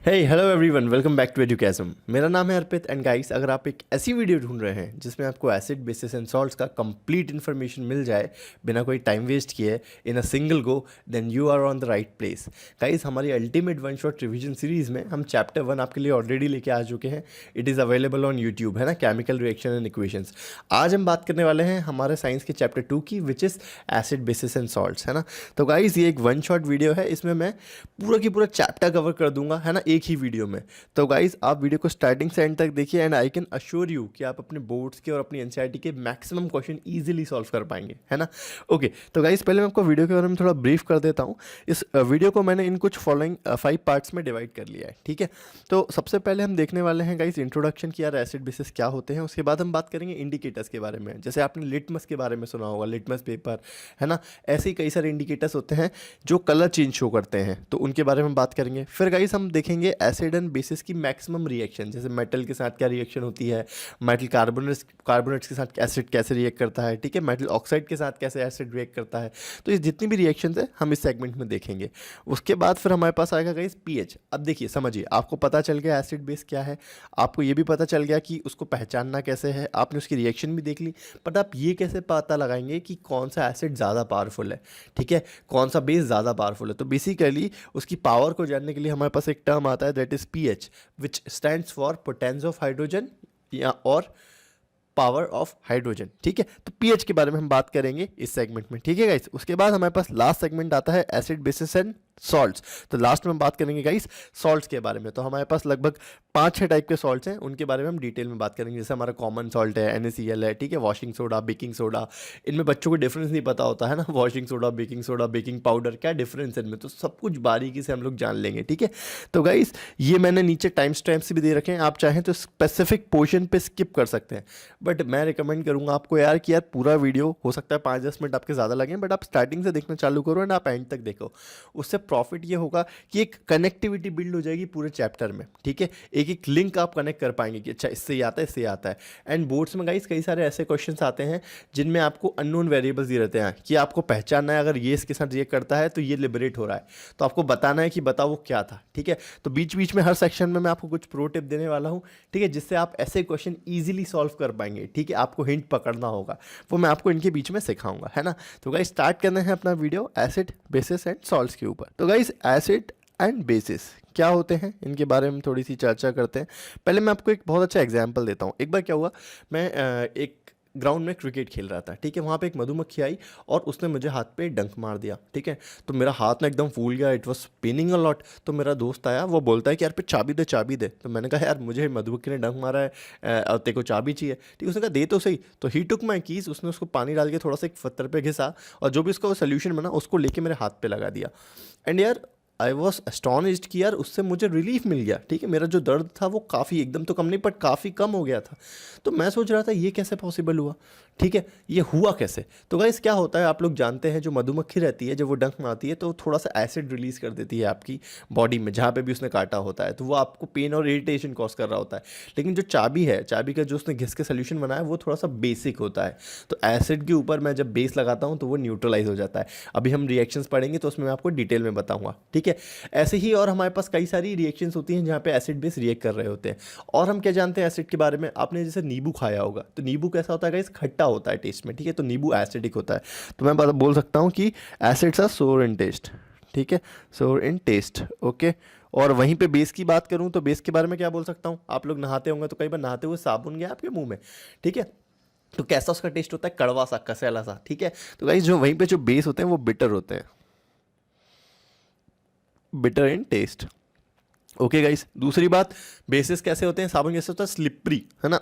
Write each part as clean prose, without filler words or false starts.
Hello everyone, welcome back to Educasm. मेरा नाम है अर्पित एंड गाइस, अगर आप एक ऐसी वीडियो ढूंढ रहे हैं जिसमें आपको एसिड बेसिस एंड सॉल्ट्स का कंप्लीट इन्फॉर्मेशन मिल जाए बिना कोई टाइम वेस्ट किए in a single go, then you are on the right place. Guys, हमारी ultimate one shot revision series में हम चैप्टर 1 आपके लिए ऑलरेडी लेके आ चुके हैं। It is available on YouTube, है ना, केमिकल रिएक्शन एंड इक्वेशंस। आज हम बात करने वाले हैं हमारे साइंस के चैप्टर 2 की, which is acid bases and salts, है ना। तो गाइस, ये एक वन शॉट वीडियो है, इसमें मैं पूरा की पूरा चैप्टर कवर कर दूंगा, है ना, एक ही वीडियो में। तो गाइज, आप वीडियो को स्टार्टिंग से एंड तक देखिए and I can assure you कि आप अपने बोर्ड्स के और अपनी एनसीईआरटी के मैक्सिमम क्वेश्चन इजीली सॉल्व कर पाएंगे, है ना। ओके, तो गाइज पहले मैं आपको वीडियो के बारे में थोड़ा ब्रीफ कर देता हूँ। इस वीडियो को मैंने इन कुछ फॉलोइंग 5 पार्ट्स में डिवाइड कर लिया है, ठीक है। तो सबसे पहले हम देखने वाले हैं गाइज इंट्रोडक्शन की, यार एसिड बेसिस क्या होते हैं। उसके बाद हम बात करेंगे इंडिकेटर्स के बारे में, जैसे आपने लिटमस के बारे में सुना होगा, लिटमस पेपर, है ना। ऐसे ही कई सारे इंडिकेटर्स होते हैं जो कलर चेंज शो करते हैं, तो उनके बारे में बात करेंगे। फिर गाइज हम देखेंगे एसिड एंड बेसिस की मैक्सिमम रिएक्शन, जैसे मेटल के साथ क्या रिएक्शन होती है, मेटल कार्बोनेट्स के साथ एसिड कैसे रिएक्ट करता है, ठीक है, मेटल ऑक्साइड के साथ कैसे एसिड रिएक्ट करता है। तो ये जितनी भी रिएक्शन है हम इस सेगमेंट में देखेंगे। उसके बाद फिर हमारे पास आएगा गाइस पीएच। अब देखिए, समझिए, आपको पता चल गया एसिड बेस क्या है, आपको ये भी पता चल गया कि उसको पहचानना कैसे है, आपने उसकी रिएक्शन भी देख ली, बट आप ये कैसे पता लगाएंगे कि कौन सा एसिड ज़्यादा पावरफुल है, ठीक है, कौन सा बेस ज़्यादा पावरफुल है। तो बेसिकली उसकी पावर को जानने के लिए हमारे पास एक टर्म आता है, that is pH, which stands for potence of hydrogen या और पावर ऑफ हाइड्रोजन, ठीक है। तो पीएच के बारे में हम बात करेंगे इस सेगमेंट में, ठीक है गाइस। उसके बाद हमारे पास लास्ट सेगमेंट आता है एसिड बेसिस एंड सॉल्ट्स। तो लास्ट में हम बात करेंगे गाइस सॉल्ट्स के बारे में। तो हमारे पास लगभग 5-6 टाइप के सॉल्ट्स हैं, उनके बारे में हम डिटेल में बात करेंगे। जैसे हमारा कॉमन सॉल्ट है, NaCl है, ठीक है, वॉशिंग सोडा, बेकिंग सोडा। इनमें बच्चों को डिफरेंस नहीं पता होता है ना, वॉशिंग सोडा, बेकिंग पाउडर, क्या डिफरेंस है इनमें, तो सब कुछ बारीकी से हम लोग जान लेंगे, ठीक है। तो गाइस, ये मैंने नीचे टाइम स्टैम्प्स भी दे रखे हैं, आप चाहें तो स्पेसिफिक पोर्शन पे स्किप कर सकते हैं, बट मैं रिकमेंड करूंगा आपको यार कि यार पूरा वीडियो, हो सकता है 5-10 मिनट आपके ज़्यादा लगें, बट आप स्टार्टिंग से देखना चालू करो एंड आप एंड तक देखो। उससे प्रॉफिट ये होगा कि एक कनेक्टिविटी बिल्ड हो जाएगी पूरे चैप्टर में, ठीक है। एक एक लिंक आप कनेक्ट कर पाएंगे कि अच्छा इससे ये आता है, इससे ये आता है। एंड बोर्ड्स में गाइस कई सारे ऐसे क्वेश्चंस आते हैं जिनमें आपको अननोन वेरिएबल्स दिए रहते हैं कि आपको पहचानना है, अगर ये इसके साथ रिएक्ट करता है तो ये लिबरेट हो रहा है, तो आपको बताना है कि बताओ वो क्या था, ठीक है। तो बीच बीच में हर सेक्शन में मैं आपको कुछ प्रो टिप देने वाला हूँ, ठीक है, जिससे आप ऐसे क्वेश्चन ईजिली सॉल्व कर पाएंगे, ठीक है। आपको हिंट पकड़ना होगा, वो मैं आपको इनके बीच में सिखाऊंगा, है ना। तो गाइस, स्टार्ट करना है अपना video acid bases and salts के ऊपर। तो गाइस, एसिड एंड बेसिस क्या होते हैं, इनके बारे में थोड़ी सी चर्चा करते हैं। पहले मैं आपको एक बहुत अच्छा एग्जांपल देता हूँ। एक बार क्या हुआ, मैं एक ग्राउंड में क्रिकेट खेल रहा था, ठीक है। वहाँ पे एक मधुमक्खी आई और उसने मुझे हाथ पे डंक मार दिया, ठीक है। तो मेरा हाथ ना एकदम फूल गया, it was paining a lot. तो मेरा दोस्त आया, वो बोलता है कि यार पे चाबी दे, चाबी दे। तो मैंने कहा यार मुझे मधुमक्खी ने डंक मारा है और तेरे को चाबी चाहिए, ठीक है। उसने कहा दे तो सही। तो ही टुक माई कीज, उसने उसको पानी डाल के थोड़ा सा एक पत्थर पे घिसा और जो भी उसका सोल्यूशन बना उसको लेके मेरे हाथ पे लगा दिया। एंड यार आई वॉज एस्टॉनिश्ड कि यार उससे मुझे रिलीफ मिल गया, ठीक है। मेरा जो दर्द था वो काफ़ी, एकदम तो कम नहीं बट काफ़ी कम हो गया था। तो मैं सोच रहा था ये कैसे पॉसिबल हुआ, ठीक है, ये हुआ कैसे। तो गाइस, क्या होता है, आप लोग जानते हैं जो मधुमक्खी रहती है, जब वो डंक मारती है तो थोड़ा सा एसिड रिलीज कर देती है आपकी बॉडी में, जहाँ पे भी उसने काटा होता है, तो वो आपको पेन और इरिटेशन कॉज कर रहा होता है। लेकिन जो चाबी है, चाबी का जो उसने घिस के सोल्यूशन बनाया वो थोड़ा सा बेसिक होता है। तो एसिड के ऊपर मैं जब बेस लगाता हूँ तो वो न्यूट्रलाइज हो जाता है। अभी हम रिएक्शंस पढ़ेंगे तो उसमें मैं आपको डिटेल में बताऊंगा, ठीक है। ऐसे ही और हमारे पास कई सारी रिएक्शंस होती हैं जहाँ पे एसिड बेस रिएक्ट कर रहे होते हैं। और हम क्या जानते हैं एसिड के बारे में, आपने जैसे नींबू खाया होगा, तो नींबू कैसा होता है गाइस, खट्टा होता है टेस्ट में, ठीक है। तो नींबू एसिडिक होता है। तो मैं बोल सकता हूँ कि एसिड्स आर सोर इन टेस्ट, ठीक है, सोर इन टेस्ट, ओके। और वहीं पे बेस की बात करूँ तो बेस के बारे में क्या बोल सकता हूँ, आप लोग नहाते होंगे तो कई बार नहाते हुए साबुन गया आपके मुंह में, ठीक है। तो कैसा उसका टेस्ट होता है, कड़वा सा, कसैला सा, ठीक है। तो गाइस, जो वहीं पे जो बेस होते हैं वो बिटर होते हैं, bitter in taste, okay guys. दूसरी बात, बेसिस कैसे होते हैं, साबुन कैसे होता है, स्लिपरी, है ना,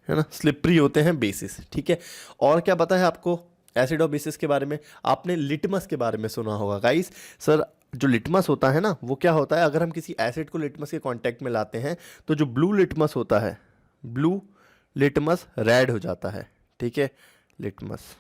है ना, स्लिपरी होते हैं बेसिस, ठीक है। और क्या पता है आपको एसिड और बेसिस के बारे में, आपने लिटमस के बारे में सुना होगा गाइस। सर, जो लिटमस होता है ना, वो क्या होता है, अगर हम किसी एसिड को लिटमस के कांटेक्ट में लाते हैं तो जो ब्लू लिटमस होता है, ब्लू लिटमस रेड हो जाता है, ठीक है, लिटमस,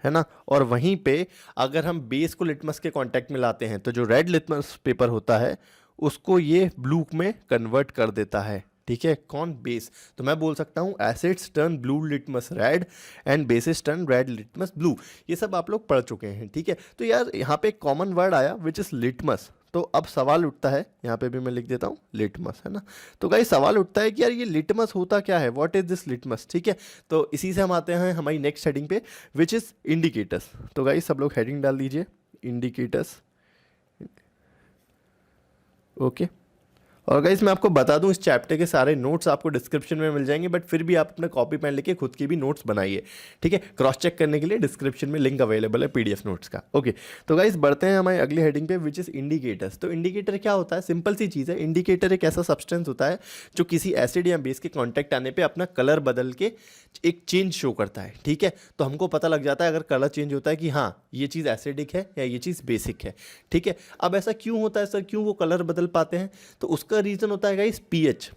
है ना। और वहीं पे अगर हम बेस को लिटमस के कांटेक्ट में लाते हैं तो जो रेड लिटमस पेपर होता है उसको ये ब्लू में कन्वर्ट कर देता है, ठीक है, कौन, बेस। तो मैं बोल सकता हूँ acids turn blue litmus red and bases turn red litmus blue. ये सब आप लोग पढ़ चुके हैं, ठीक है। तो यार यहाँ पे एक कॉमन वर्ड आया विच इज लिटमस। तो अब सवाल उठता है, यहाँ पे भी मैं लिख देता हूँ लिटमस, है ना। तो गाइस सवाल उठता है कि यार ये लिटमस होता क्या है, व्हाट इज दिस लिटमस, ठीक है। तो इसी से हम आते हैं हमारी नेक्स्ट हेडिंग पे, विच इज़ इंडिकेटर्स। तो गाइस सब लोग हेडिंग डाल दीजिए, इंडिकेटर्स, ओके। और गाइस मैं आपको बता दूं, इस चैप्टर के सारे नोट्स आपको डिस्क्रिप्शन में मिल जाएंगे, बट फिर भी आप अपना कॉपी पेन लेके खुद की भी नोट्स बनाइए, ठीक है। क्रॉस चेक करने के लिए डिस्क्रिप्शन में लिंक अवेलेबल है पीडीएफ नोट्स का, ओके। तो गाइस बढ़ते हैं हमारी अगली हेडिंग पे, विच इज़ इंडिकेटर्स। तो इंडिकेटर क्या होता है, सिंपल सी चीज़ है। इंडिकेटर एक ऐसा सब्सटेंस होता है जो किसी एसिड या बेस के कॉन्टैक्ट आने पर अपना कलर बदल के एक चेंज शो करता है, ठीक है। तो हमको पता लग जाता है अगर कलर चेंज होता है कि हाँ ये चीज़ एसिडिक है या ये चीज़ बेसिक है, ठीक है। अब ऐसा क्यों होता है सर, क्यों वो कलर बदल पाते हैं, तो उसका रीज़न होता है गाइस पीएच।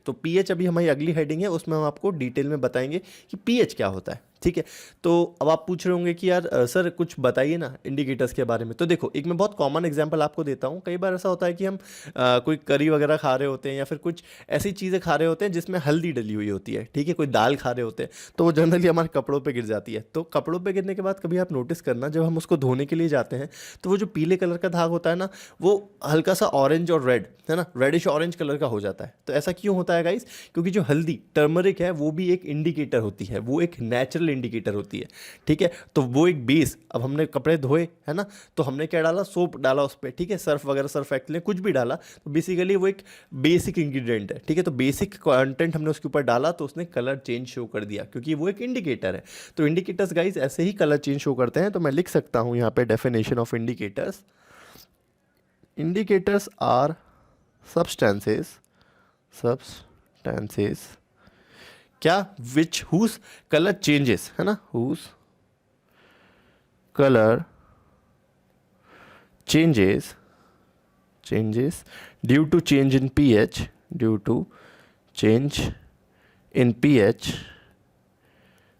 तो पीएच अभी हमारी अगली हेडिंग है, उसमें हम आपको डिटेल में बताएंगे कि पीएच क्या होता है, ठीक है। तो अब आप पूछ रहे होंगे कि यार सर कुछ बताइए ना इंडिकेटर्स के बारे में। तो देखो एक मैं बहुत कॉमन एग्जांपल आपको देता हूँ। कई बार ऐसा होता है कि हम कोई करी वगैरह खा रहे होते हैं या फिर कुछ ऐसी चीज़ें खा रहे होते हैं जिसमें हल्दी डली हुई होती है, ठीक है। कोई दाल खा रहे होते हैं तो वो जनरली हमारे कपड़ों पर गिर जाती है। तो कपड़ों पर गिरने के बाद कभी आप नोटिस करना, जब हम उसको धोने के लिए जाते हैं तो वो जो पीले कलर का दाग होता है ना, वो हल्का सा ऑरेंज और रेड, है ना, रेडिश ऑरेंज कलर का हो जाता है। तो ऐसा क्यों होता है गाइस, क्योंकि जो हल्दी टर्मरिक है वो भी एक इंडिकेटर होती है, वो एक नेचुरल इंडिकेटर होती है, ठीक है। तो वो एक बेस, अब हमने कपड़े धोए, है ना, तो हमने क्या डाला, सोप डाला उस पर, ठीक है, सर्फ वगैरह, सर्फ एक्सेल कुछ भी डाला, तो बेसिकली वो एक बेसिक इंग्रेडिएंट है, ठीक है। तो बेसिक कंटेंट हमने उसके ऊपर डाला तो उसने कलर चेंज शो कर दिया, क्योंकि वो एक इंडिकेटर है। तो इंडिकेटर्स गाइस ऐसे ही कलर चेंज शो करते हैं। तो मैं लिख सकता हूँ यहाँ पे definition of indicators, indicators are substances क्या, which whose color changes, है ना, whose color changes due to change in pH,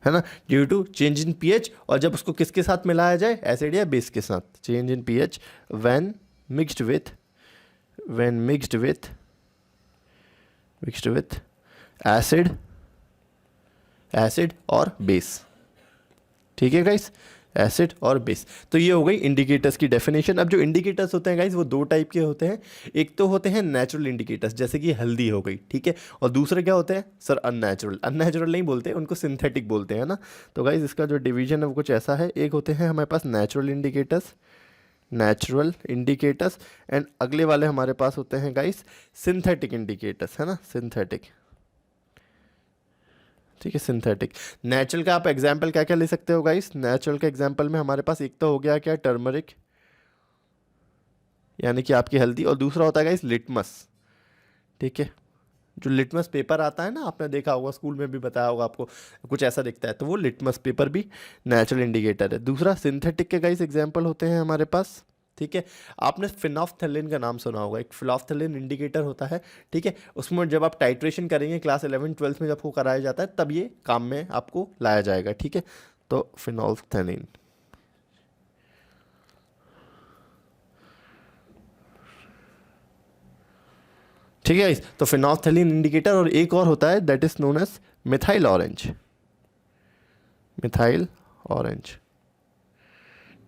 है ना, due to change in pH. और जब उसको किसके साथ मिलाया जाए, एसिड या बेस के साथ, change in pH when mixed with acid और बेस, ठीक है गाइस, एसिड और बेस। तो ये हो गई इंडिकेटर्स की डेफिनेशन। अब जो इंडिकेटर्स होते हैं गाइस वो दो टाइप के होते हैं। एक तो होते हैं नेचुरल इंडिकेटर्स, जैसे कि हल्दी हो गई, ठीक है। और दूसरे क्या होते हैं सर, अननेचुरल नहीं बोलते, उनको सिंथेटिक बोलते हैं ना। तो गाइस इसका जो डिवीजन है वो कुछ ऐसा है। एक होते हैं हमारे पास नेचुरल इंडिकेटर्स एंड अगले वाले हमारे पास होते हैं गाइस सिंथेटिक इंडिकेटर्स, है ना, सिंथेटिक, ठीक है, सिंथेटिक। नेचुरल का आप एग्जाम्पल क्या क्या ले सकते हो गाइस, नेचुरल के एग्जाम्पल में हमारे पास एक तो हो गया क्या, टर्मरिक यानी कि आपकी हल्दी, और दूसरा होता है गाइस लिटमस, ठीक है। जो लिटमस पेपर आता है ना, आपने देखा होगा, स्कूल में भी बताया होगा आपको, कुछ ऐसा दिखता है, तो वो लिटमस पेपर भी नेचुरल इंडिकेटर है। दूसरा सिंथेटिक के गाइस एग्जाम्पल होते हैं हमारे पास, ठीक है। आपने फिनोफ्थैलिन का नाम सुना होगा, एक फिनोफ्थैलिन इंडिकेटर होता है, ठीक है। उसमें जब आप टाइट्रेशन करेंगे क्लास 11-12 में जब वो कराया जाता है तब ये काम में आपको लाया जाएगा, ठीक है। तो फिनोल्फथैलिन, ठीक है। तो फिनोल्फथैलिन इंडिकेटर, और एक और होता है that is known as methyl orange,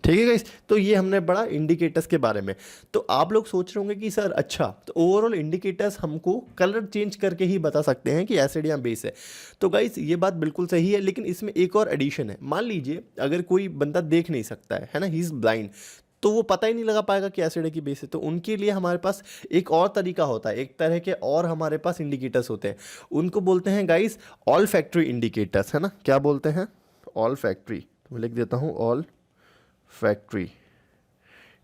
ठीक है गाइस। तो ये हमने पढ़ा इंडिकेटर्स के बारे में। तो आप लोग सोच रहे होंगे कि सर अच्छा, तो ओवरऑल इंडिकेटर्स हमको कलर चेंज करके ही बता सकते हैं कि एसिड या बेस है। तो गाइस ये बात बिल्कुल सही है, लेकिन इसमें एक और एडिशन है। मान लीजिए अगर कोई बंदा देख नहीं सकता है ना, ही इज़ ब्लाइंड, तो वो पता ही नहीं लगा पाएगा कि एसिड है कि बेस है। तो उनके लिए हमारे पास एक और तरीका होता है, एक तरह के और हमारे पास इंडिकेटर्स होते हैं, उनको बोलते हैं गाइस ऑल फैक्ट्री इंडिकेटर्स, है ना। क्या बोलते हैं, ऑल फैक्ट्री, तो मैं लिख देता हूँ ऑल फैक्ट्री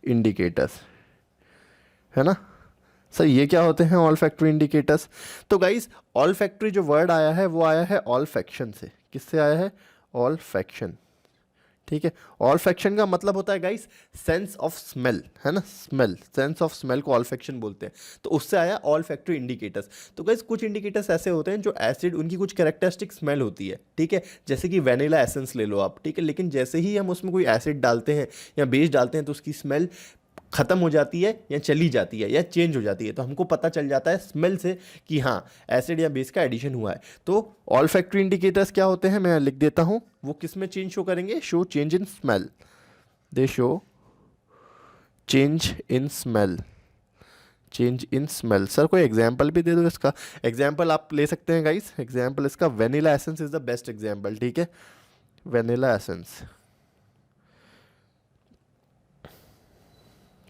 इंडिकेटर्स, है ना। सर ये क्या होते हैं ऑल फैक्ट्री इंडिकेटर्स, तो गाइस ऑल फैक्ट्री जो वर्ड आया है वो आया है ऑल फैक्शन से। किससे आया है, ऑल फैक्शन, ठीक है। ऑल फैक्शन का मतलब होता है गाइस सेंस ऑफ स्मेल, है ना, स्मेल, सेंस ऑफ स्मेल को ऑल फैक्शन बोलते हैं। तो उससे आया ऑल फैक्ट्री इंडिकेटर्स। तो गाइस कुछ इंडिकेटर्स ऐसे होते हैं जो एसिड, उनकी कुछ कैरेक्टरिस्टिक स्मेल होती है, ठीक है। जैसे कि वैनिला एसेंस ले लो आप, ठीक है, लेकिन जैसे ही हम उसमें कोई एसिड डालते हैं या बेस डालते हैं तो उसकी स्मेल ख़त्म हो जाती है या चली जाती है या चेंज हो जाती है। तो हमको पता चल जाता है स्मेल से कि हाँ एसिड या बेस का एडिशन हुआ है। तो ऑल फैक्ट्री इंडिकेटर्स क्या होते हैं, मैं लिख देता हूँ, वो किस में चेंज शो करेंगे, show change in smell, they show change in smell, change in smell. Sir कोई एग्जाम्पल भी दे दो इसका। एग्जाम्पल आप ले सकते हैं गाइस, एग्जाम्पल इसका vanilla essence is the best example, ठीक है, वेनिला एसेंस,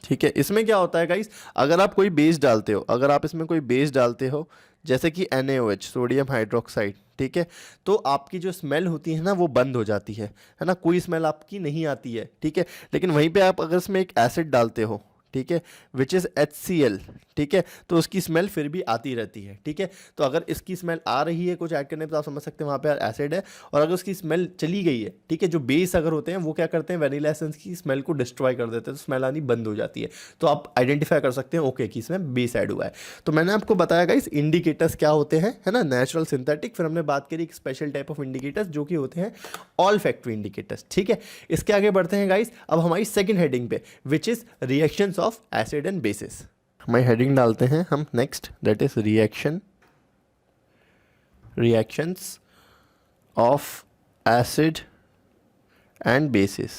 ठीक है। इसमें क्या होता है गाइस, अगर आप कोई बेस डालते हो, अगर आप इसमें कोई बेस डालते हो जैसे कि NaOH, सोडियम हाइड्रोक्साइड, ठीक है, तो आपकी जो स्मेल होती है ना वो बंद हो जाती है ना, कोई स्मेल आपकी नहीं आती है, ठीक है। लेकिन वहीं पे आप अगर इसमें एक एसिड डालते हो, ठीक है, विच इज़ HCl, ठीक है, तो उसकी स्मेल फिर भी आती रहती है, ठीक है। तो अगर इसकी स्मेल आ रही है कुछ ऐड करने पे तो आप समझ सकते हैं वहाँ पे एसिड है, और अगर उसकी स्मेल चली गई है, ठीक है, जो बेस अगर होते हैं वो क्या करते हैं, वेनिला एसेंस की स्मेल को डिस्ट्रॉय कर देते हैं, तो स्मेल आनी बंद हो जाती है। तो आप आइडेंटिफाई कर सकते हैं ओके कि इसमें बेस ऐड हुआ है। तो मैंने आपको बताया गाइस इंडिकेटर्स क्या होते हैं, है ना, नेचुरल, सिंथेटिक, फिर हमने बात करी एक स्पेशल टाइप ऑफ इंडिकेटर्स जो कि होते हैं ऑल फैक्ट्री इंडिकेटर्स, ठीक है। इसके आगे बढ़ते हैं गाइस अब हमारी सेकंड हेडिंग पे, which is reactions of acid and bases. हमारी हेडिंग डालते हैं हम next, that is reactions of acid and bases,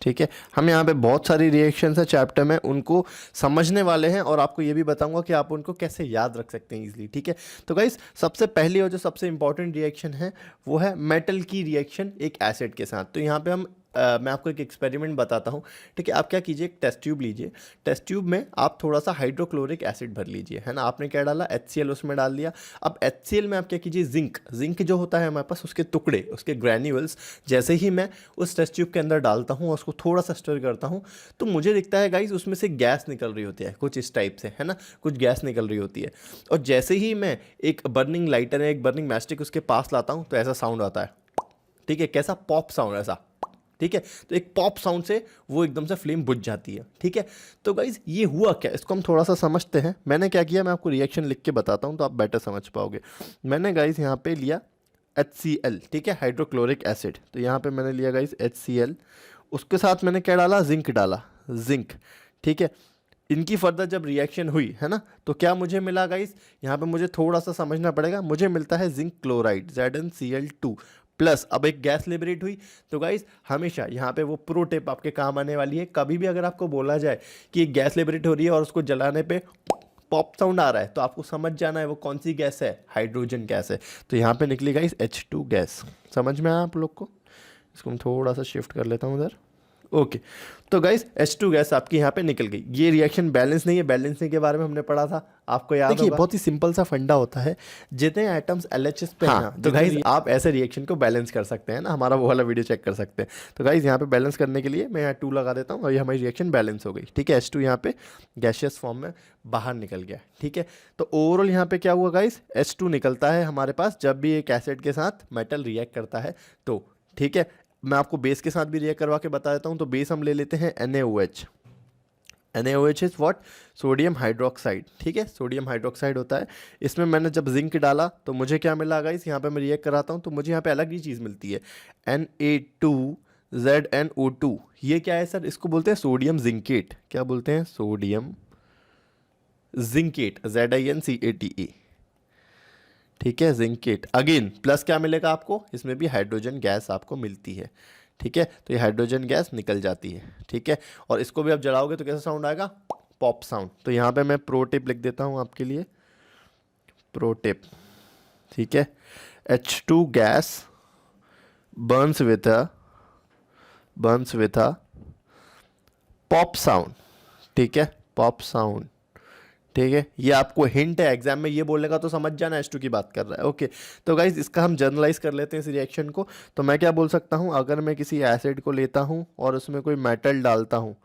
ठीक है। हम यहाँ पे बहुत सारी रिएक्शंस है चैप्टर में, उनको समझने वाले हैं और आपको ये भी बताऊंगा कि आप उनको कैसे याद रख सकते हैं इजीली, ठीक है। तो गाइस सबसे पहली और जो सबसे इंपॉर्टेंट रिएक्शन है वो है मेटल की रिएक्शन एक एसिड के साथ। तो यहाँ पे हम मैं आपको एक एक्सपेरिमेंट बताता हूँ, ठीक है। आप क्या कीजिए, एक टेस्ट ट्यूब लीजिए, टेस्ट ट्यूब में आप थोड़ा सा हाइड्रोक्लोरिक एसिड भर लीजिए, है ना। आपने क्या डाला, HCl उसमें डाल दिया। अब HCl में आप क्या कीजिए, जिंक जो होता है हमारे पास, उसके टुकड़े, उसके ग्रैन्यूल्स, जैसे ही मैं उस टेस्ट ट्यूब के अंदर डालता हूँ और उसको थोड़ा सा स्टर करता हूँ तो मुझे दिखता है गाइस उसमें से गैस निकल रही होती है कुछ इस टाइप से, है ना, कुछ गैस निकल रही होती है। और जैसे ही मैं एक बर्निंग लाइटर या एक बर्निंग मैस्टिक उसके पास लाता हूँ तो ऐसा साउंड आता है, ठीक है, कैसा, पॉप साउंड ऐसा, ठीक है। तो एक पॉप साउंड से वो एकदम से फ्लेम बुझ जाती है, ठीक है। तो गाइज ये हुआ क्या, इसको हम थोड़ा सा समझते हैं। मैंने क्या किया, मैं आपको रिएक्शन लिख के बताता हूँ तो आप बेटर समझ पाओगे। मैंने गाइज यहाँ पे लिया HCl, ठीक है, हाइड्रोक्लोरिक एसिड। तो यहाँ पे मैंने लिया गाइज HCl, उसके साथ मैंने क्या डाला, जिंक, ठीक है। इनकी फर्दर जब रिएक्शन हुई, है ना, तो क्या मुझे मिला गाइस, यहाँ पे मुझे थोड़ा सा समझना पड़ेगा, मुझे मिलता है जिंक क्लोराइड ZnCl2 प्लस। अब एक गैस लिबरेट हुई। तो गाइस हमेशा यहाँ पे वो प्रो टिप आपके काम आने वाली है, कभी भी अगर आपको बोला जाए कि एक गैस लिबरेट हो रही है और उसको जलाने पे पॉप साउंड आ रहा है तो आपको समझ जाना है वो कौन सी गैस है, हाइड्रोजन गैस है। तो यहाँ पे निकली गाइस H2 गैस। समझ में आया आप लोग को? इसको मैं थोड़ा सा शिफ्ट कर लेता हूँ उधर, ओके। तो गाइस H2 गैस आपकी यहाँ पे निकल गई। ये रिएक्शन बैलेंस नहीं है, बैलेंसिंग के बारे में हमने पढ़ा था, आपको याद होगा। देखिए बहुत ही सिंपल सा फंडा होता है, जितने एटम्स LHS पे हैं ना, तो गाइस आप ऐसे रिएक्शन को बैलेंस कर सकते हैं ना, हमारा वो वाला वीडियो चेक कर सकते हैं। तो गाइस यहाँ पे बैलेंस करने के लिए मैं यहाँ 2 लगा देता हूँ और ये हमारी रिएक्शन बैलेंस हो गई, ठीक है। H2 यहाँ पे गैशियस फॉर्म में बाहर निकल गया, ठीक है। तो ओवरऑल यहाँ पे क्या हुआ गाइस, H2 निकलता है हमारे पास जब भी एक एसिड के साथ मेटल रिएक्ट करता है तो, ठीक है। मैं आपको बेस के साथ भी रिएक्ट करवा के बता देता हूँ। तो बेस हम ले लेते हैं NaOH। NaOH is what, sodium hydroxide, ठीक है, सोडियम हाइड्रोक्साइड होता है। इसमें मैंने जब जिंक डाला तो मुझे क्या मिला गाइस, यहाँ पे मैं रिएक्ट कराता हूँ तो मुझे यहाँ पे अलग ही चीज़ मिलती है, Na2ZnO2। ये क्या है सर, इसको बोलते हैं सोडियम जिंकेट। क्या बोलते हैं, सोडियम जिंकेट, ZINCATE, ठीक है, जिंकेट। अगेन प्लस क्या मिलेगा आपको, इसमें भी हाइड्रोजन गैस आपको मिलती है, ठीक है। तो ये हाइड्रोजन गैस निकल जाती है, ठीक है। और इसको भी आप जलाओगे तो कैसा साउंड आएगा, पॉप साउंड। तो यहाँ पे मैं प्रो टिप लिख देता हूँ आपके लिए, प्रो टिप, ठीक है। H2 gas Burns with a pop sound, ठीक है, पॉप साउंड, ठीक है। ये आपको हिंट है, एग्जाम में ये बोलेगा तो समझ जाना H2 की बात कर रहा है, ओके। तो गाइज इसका हम जर्नलाइज कर लेते हैं इस रिएक्शन को। तो मैं क्या बोल सकता हूँ, अगर मैं किसी एसिड को लेता हूँ और उसमें कोई मेटल डालता हूँ,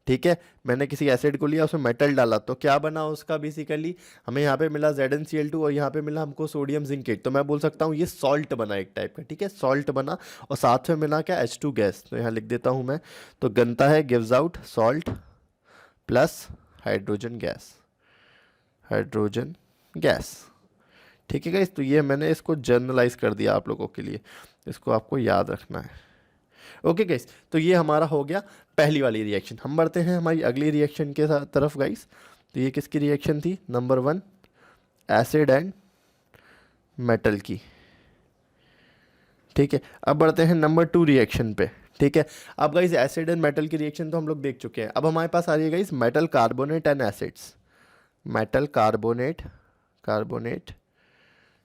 ठीक है, मैंने किसी एसिड को लिया उसमें मेटल डाला तो क्या बना उसका, बेसिकली हमें यहाँ पे मिला ZnCl2 और यहाँ पे मिला हमको सोडियम जिंकेट। तो मैं बोल सकता हूँ ये सॉल्ट बना एक टाइप का, ठीक है, सॉल्ट बना। और साथ में मिला क्या, H2 गैस। तो यहाँ लिख देता हूँ मैं, तो बनता है gives out salt plus hydrogen gas, ठीक है गाइस। तो ये मैंने इसको जर्नलाइज कर दिया आप लोगों के लिए, इसको आपको याद रखना है, ओके गाइस। तो ये हमारा हो गया पहली वाली रिएक्शन। हम बढ़ते हैं हमारी अगली रिएक्शन के तरफ गाइस। तो ये किसकी रिएक्शन थी, नंबर 1 एसिड एंड मेटल की, ठीक है। अब बढ़ते हैं नंबर 2 रिएक्शन पे, ठीक है। अब गाइस एसिड एंड मेटल की रिएक्शन तो हम लोग देख चुके हैं। अब हमारे पास आ रही है guys metal carbonate and acids, metal carbonate, carbonate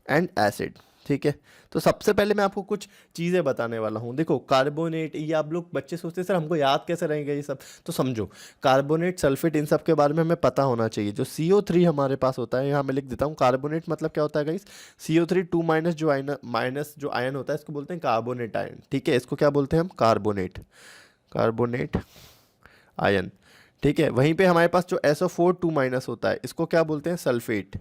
and acid. ठीक है, तो सबसे पहले मैं आपको कुछ चीज़ें बताने वाला हूँ। देखो कार्बोनेट, ये आप लोग बच्चे सोचते हैं सर हमको याद कैसे रहेंगे ये सब, तो समझो कार्बोनेट, सल्फेट, इन सब के बारे में हमें पता होना चाहिए। जो CO3 हमारे पास होता है, यहाँ मैं लिख देता हूँ। कार्बोनेट मतलब क्या होता है गाइस, CO3 2 माइनस जो आयन, माइनस जो आयन होता है इसको बोलते हैं कार्बोनेट आयन। ठीक है, इसको क्या बोलते हैं हम, कार्बोनेट, कार्बोनेट आयन। ठीक है, वहीं पे हमारे पास जो SO4 2 माइनस होता है इसको क्या बोलते हैं, सल्फेट।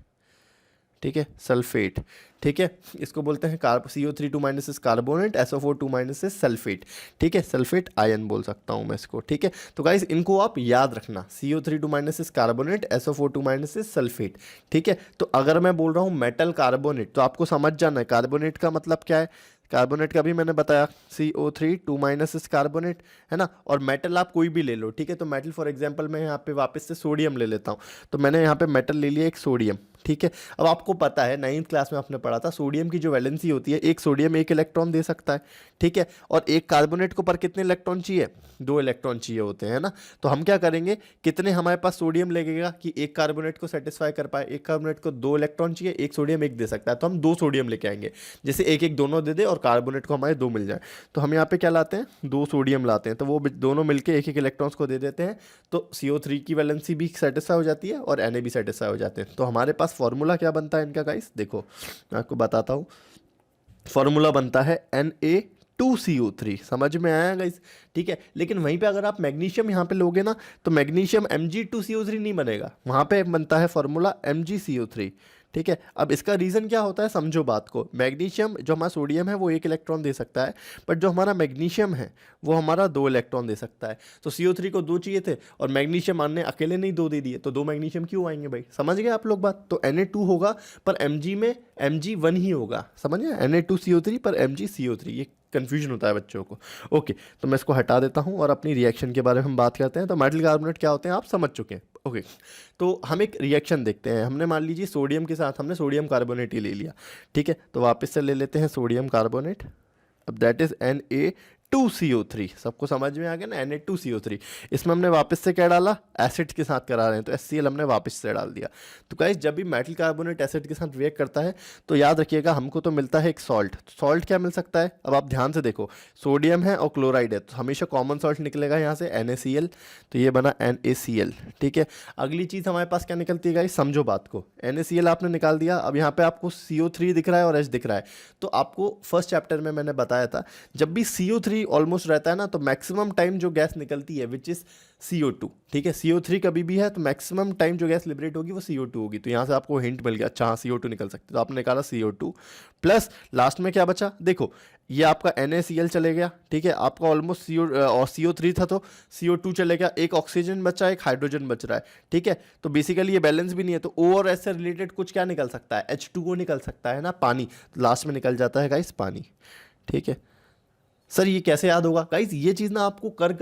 ठीक है, सल्फेट। ठीक है, इसको बोलते हैं CO3 2 minus is carbonate, SO4 2 minus is sulphate. ठीक है, सल्फेट आयन बोल सकता हूँ मैं इसको। ठीक है, तो गाइस इनको आप याद रखना, CO3 2 minus is carbonate, SO4 2 minus is sulphate. ठीक है, तो अगर मैं बोल रहा हूँ मेटल कार्बोनेट तो आपको समझ जाना है कार्बोनेट का मतलब क्या है। कार्बोनेट का भी मैंने बताया, CO3 2 माइनस इस कार्बोनेट, है ना। और मेटल आप कोई भी ले लो। ठीक है, तो मेटल फॉर एग्जांपल मैं यहाँ पे वापस से सोडियम ले लेता हूँ। तो मैंने यहाँ पे मेटल ले लिया एक सोडियम। ठीक है, अब आपको पता है 9th क्लास में आपने पढ़ा था सोडियम की जो वैलेंसी होती है, एक सोडियम एक इलेक्ट्रॉन दे सकता है। ठीक है, और एक कार्बोनेट को पर कितने इलेक्ट्रॉन चाहिए, 2 इलेक्ट्रॉन चाहिए होते हैं, है ना। तो हम क्या करेंगे, कितने हमारे पास सोडियम लगेगा कि एक कार्बोनेट को सेटिस्फाई कर पाए। एक कार्बोनेट को 2 इलेक्ट्रॉन चाहिए, एक सोडियम एक दे सकता है, तो हम 2 सोडियम लेके आएंगे। जैसे एक एक दोनों दे दे और कार्बोनेट को हमारे 2 मिल जाए, तो हम यहाँ पे क्या लाते हैं, 2 सोडियम लाते हैं, तो वो दोनों मिलके एक एक इलेक्ट्रॉन्स को दे देते हैं। तो CO3 की वैलेंसी भी सेटिस्फाई हो जाती है और Na भी सेटिस्फाई हो जाते हैं। तो हमारे पास फॉर्मूला क्या बनता है इनका गाइस, देखो मैं आपको बताता हूँ। फॉर्मूला बनता है Na2CO3, समझ में आया गाइस। ठीक है, लेकिन वहीं पे अगर आप मैग्नीशियम यहाँ पे लोगे ना तो मैग्नीशियम Mg2CO3 नहीं बनेगा, वहाँ पे बनता है फॉर्मूला MgCO3। ठीक है, अब इसका रीज़न क्या होता है, समझो बात को। मैग्नीशियम जो हमारा सोडियम है वो 1 इलेक्ट्रॉन दे सकता है, बट जो हमारा मैग्नीशियम है वो हमारा 2 इलेक्ट्रॉन दे सकता है। तो CO3 को 2 चाहिए थे और मैग्नीशियम ने अकेले नहीं 2 दे दिए, तो 2 मैग्नीशियम क्यों आएंगे भाई, समझ गए आप लोग बात। तो Na2 होगा पर Mg में Mg1 ही होगा, समझ गए, Na2CO3 पर MgCO3, ये कन्फ्यूजन होता है बच्चों को। ओके, तो मैं इसको हटा देता हूँ और अपनी रिएक्शन के बारे में हम बात करते हैं। तो मेटल कार्बोनेट क्या होते हैं आप समझ चुके हैं। ओके, तो हम एक रिएक्शन देखते हैं। हमने मान लीजिए सोडियम के साथ हमने सोडियम कार्बोनेट ही ले लिया। ठीक है, तो वापस से ले लेते हैं सोडियम कार्बोनेट। अब दैट इज Na2CO3, सबको समझ में आ गया ना, Na2CO3। इसमें हमने वापस से क्या डाला, एसिड के साथ करा रहे हैं तो HCl हमने वापस से डाल दिया। तो गाइस जब भी मेटल कार्बोनेट एसिड के साथ रिएक्ट करता है तो याद रखिएगा हमको तो मिलता है एक सॉल्ट। सॉल्ट क्या मिल सकता है, अब आप ध्यान से देखो, सोडियम है और क्लोराइड है तो हमेशा कॉमन सॉल्ट निकलेगा यहाँ से NaCl, तो ये बना NaCl। ठीक है, अगली चीज़ हमारे पास क्या निकलती है गाइस, समझो बात को। NaCl आपने निकाल दिया, अब यहाँ पे आपको CO3 दिख रहा है और H दिख रहा है। तो आपको फर्स्ट चैप्टर में मैंने बताया था जब भी CO3 ऑलमोस्ट रहता है ना तो मैक्सिमम टाइम जो गैस निकलती है विच इज CO2। ठीक है, CO3 कभी भी है तो मैक्सिमम टाइम जो गैस लिबरेट होगी वो CO2 होगी। तो यहाँ से आपको हिंट मिल गया, अच्छा हाँ CO2 निकल सकती है, तो आपने निकाला CO2 प्लस लास्ट में क्या बचा, देखो ये आपका NaCl चले गया। ठीक है, आपका ऑलमोस्ट और CO3 था तो CO2 चले गया, एक ऑक्सीजन बचा एक हाइड्रोजन बच रहा है। ठीक है, तो बेसिकली ये बैलेंस भी नहीं है, तो O और S से रिलेटेड कुछ क्या निकल सकता है, H2O निकल सकता है ना, पानी। तो लास्ट में निकल जाता है गाइस पानी। ठीक है, सर ये कैसे याद होगा गाइस, ये चीज़ ना आपको कर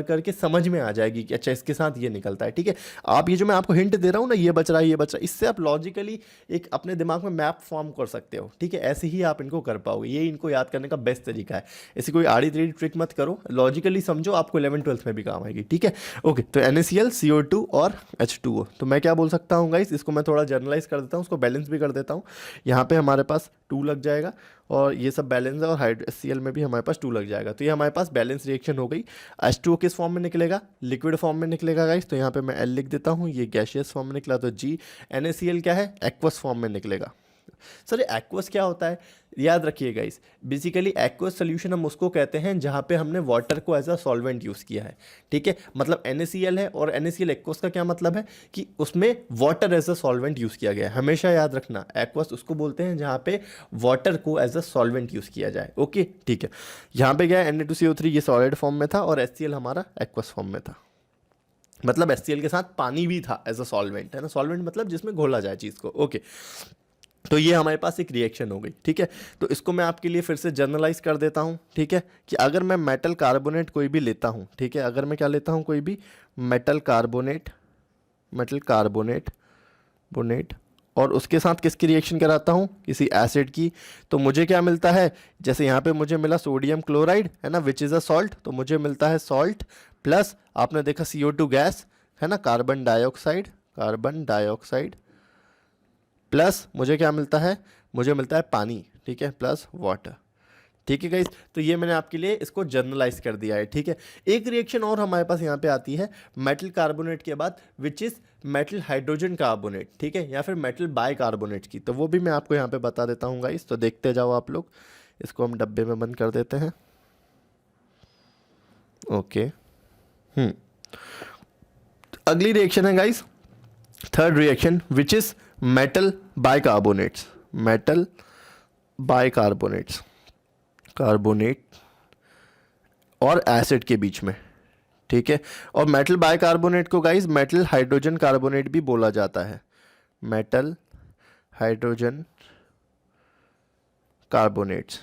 करके समझ में आ जाएगी कि अच्छा इसके साथ ये निकलता है। ठीक है, आप ये जो मैं आपको हिंट दे रहा हूँ ना, ये बच रहा है ये बच रहा है, इससे आप लॉजिकली एक अपने दिमाग में मैप फॉर्म कर सकते हो। ठीक है, ऐसे ही आप इनको कर पाओगे, ये इनको याद करने का बेस्ट तरीका है। ऐसी कोई आड़ी टेढ़ी ट्रिक मत करो, लॉजिकली समझो, आपको 11th-12th में भी काम आएगी। ठीक है, ओके, तो NaCl CO2 और H2O। तो मैं क्या बोल सकता हूँ गाइस, इसको मैं थोड़ा जर्नलाइज कर देता हूँ, उसको बैलेंस भी कर देता हूँ। यहाँ पे हमारे पास 2 लग जाएगा और ये सब बैलेंस है, और HCl में भी हमारे पास 2 लग जाएगा। तो ये हमारे पास बैलेंस रिएक्शन हो गई। H2O किस फॉर्म में निकलेगा, लिक्विड फॉर्म में निकलेगा गाइस, तो यहाँ पे मैं L लिख देता हूँ, ये गैशियस फॉर्म में निकला तो G। NaCl क्या है, एक्वस फॉर्म में निकलेगा। सर ये एक्वस क्या होता है, याद रखिएगा इस, बेसिकली एक्वस सोल्यूशन हम उसको कहते हैं जहाँ पे हमने वाटर को एज अ सॉल्वेंट यूज़ किया है। ठीक है, मतलब NaCl है और NaCl एक्वस का क्या मतलब है कि उसमें water as a solvent use किया गया है। हमेशा याद रखना, एक्वस उसको बोलते हैं जहाँ पे वाटर को एज अ सॉल्वेंट यूज़ किया जाए। ओके, ठीक है, यहाँ पे क्या है, Na2CO3 ये सॉलिड फॉर्म में था और HCl हमारा एक्वस फॉर्म में था, मतलब HCl के साथ पानी भी था एज अ सॉल्वेंट, है ना। सॉल्वेंट मतलब जिसमें घोला जाए चीज़ को। ओके, तो ये हमारे पास एक रिएक्शन हो गई। ठीक है, तो इसको मैं आपके लिए फिर से जर्नलाइज कर देता हूँ। ठीक है, कि अगर मैं मेटल कार्बोनेट कोई भी लेता हूँ, ठीक है, अगर मैं क्या लेता हूँ, कोई भी metal carbonate, metal carbonate bonnet, और उसके साथ किसकी रिएक्शन कराता हूँ, किसी एसिड की, तो मुझे क्या मिलता है, जैसे यहाँ पे मुझे मिला सोडियम क्लोराइड, है ना, विच इज़ अ सॉल्ट, तो मुझे मिलता है सॉल्ट प्लस आपने देखा CO2 गैस, है ना, carbon dioxide, carbon dioxide plus मुझे क्या मिलता है, मुझे मिलता है पानी, ठीक है, प्लस वाटर। ठीक है गाइस, तो ये मैंने आपके लिए इसको जर्नलाइज कर दिया है। ठीक है, एक रिएक्शन और हमारे पास यहाँ पे आती है मेटल कार्बोनेट के बाद, which is metal hydrogen carbonate, ठीक है, या फिर मेटल बाई कार्बोनेट की, तो वो भी मैं आपको यहाँ पे बता देता हूँ गाइस। तो देखते जाओ आप लोग, इसको हम डब्बे में बंद कर देते हैं। ओके, अगली रिएक्शन है guys third reaction, which is metal by carbonates, metal by carbonates, carbonate और एसिड के बीच में। ठीक है, और मेटल बाइकार्बोनेट को गाइस मेटल हाइड्रोजन कार्बोनेट भी बोला जाता है, मेटल हाइड्रोजन कार्बोनेट्स।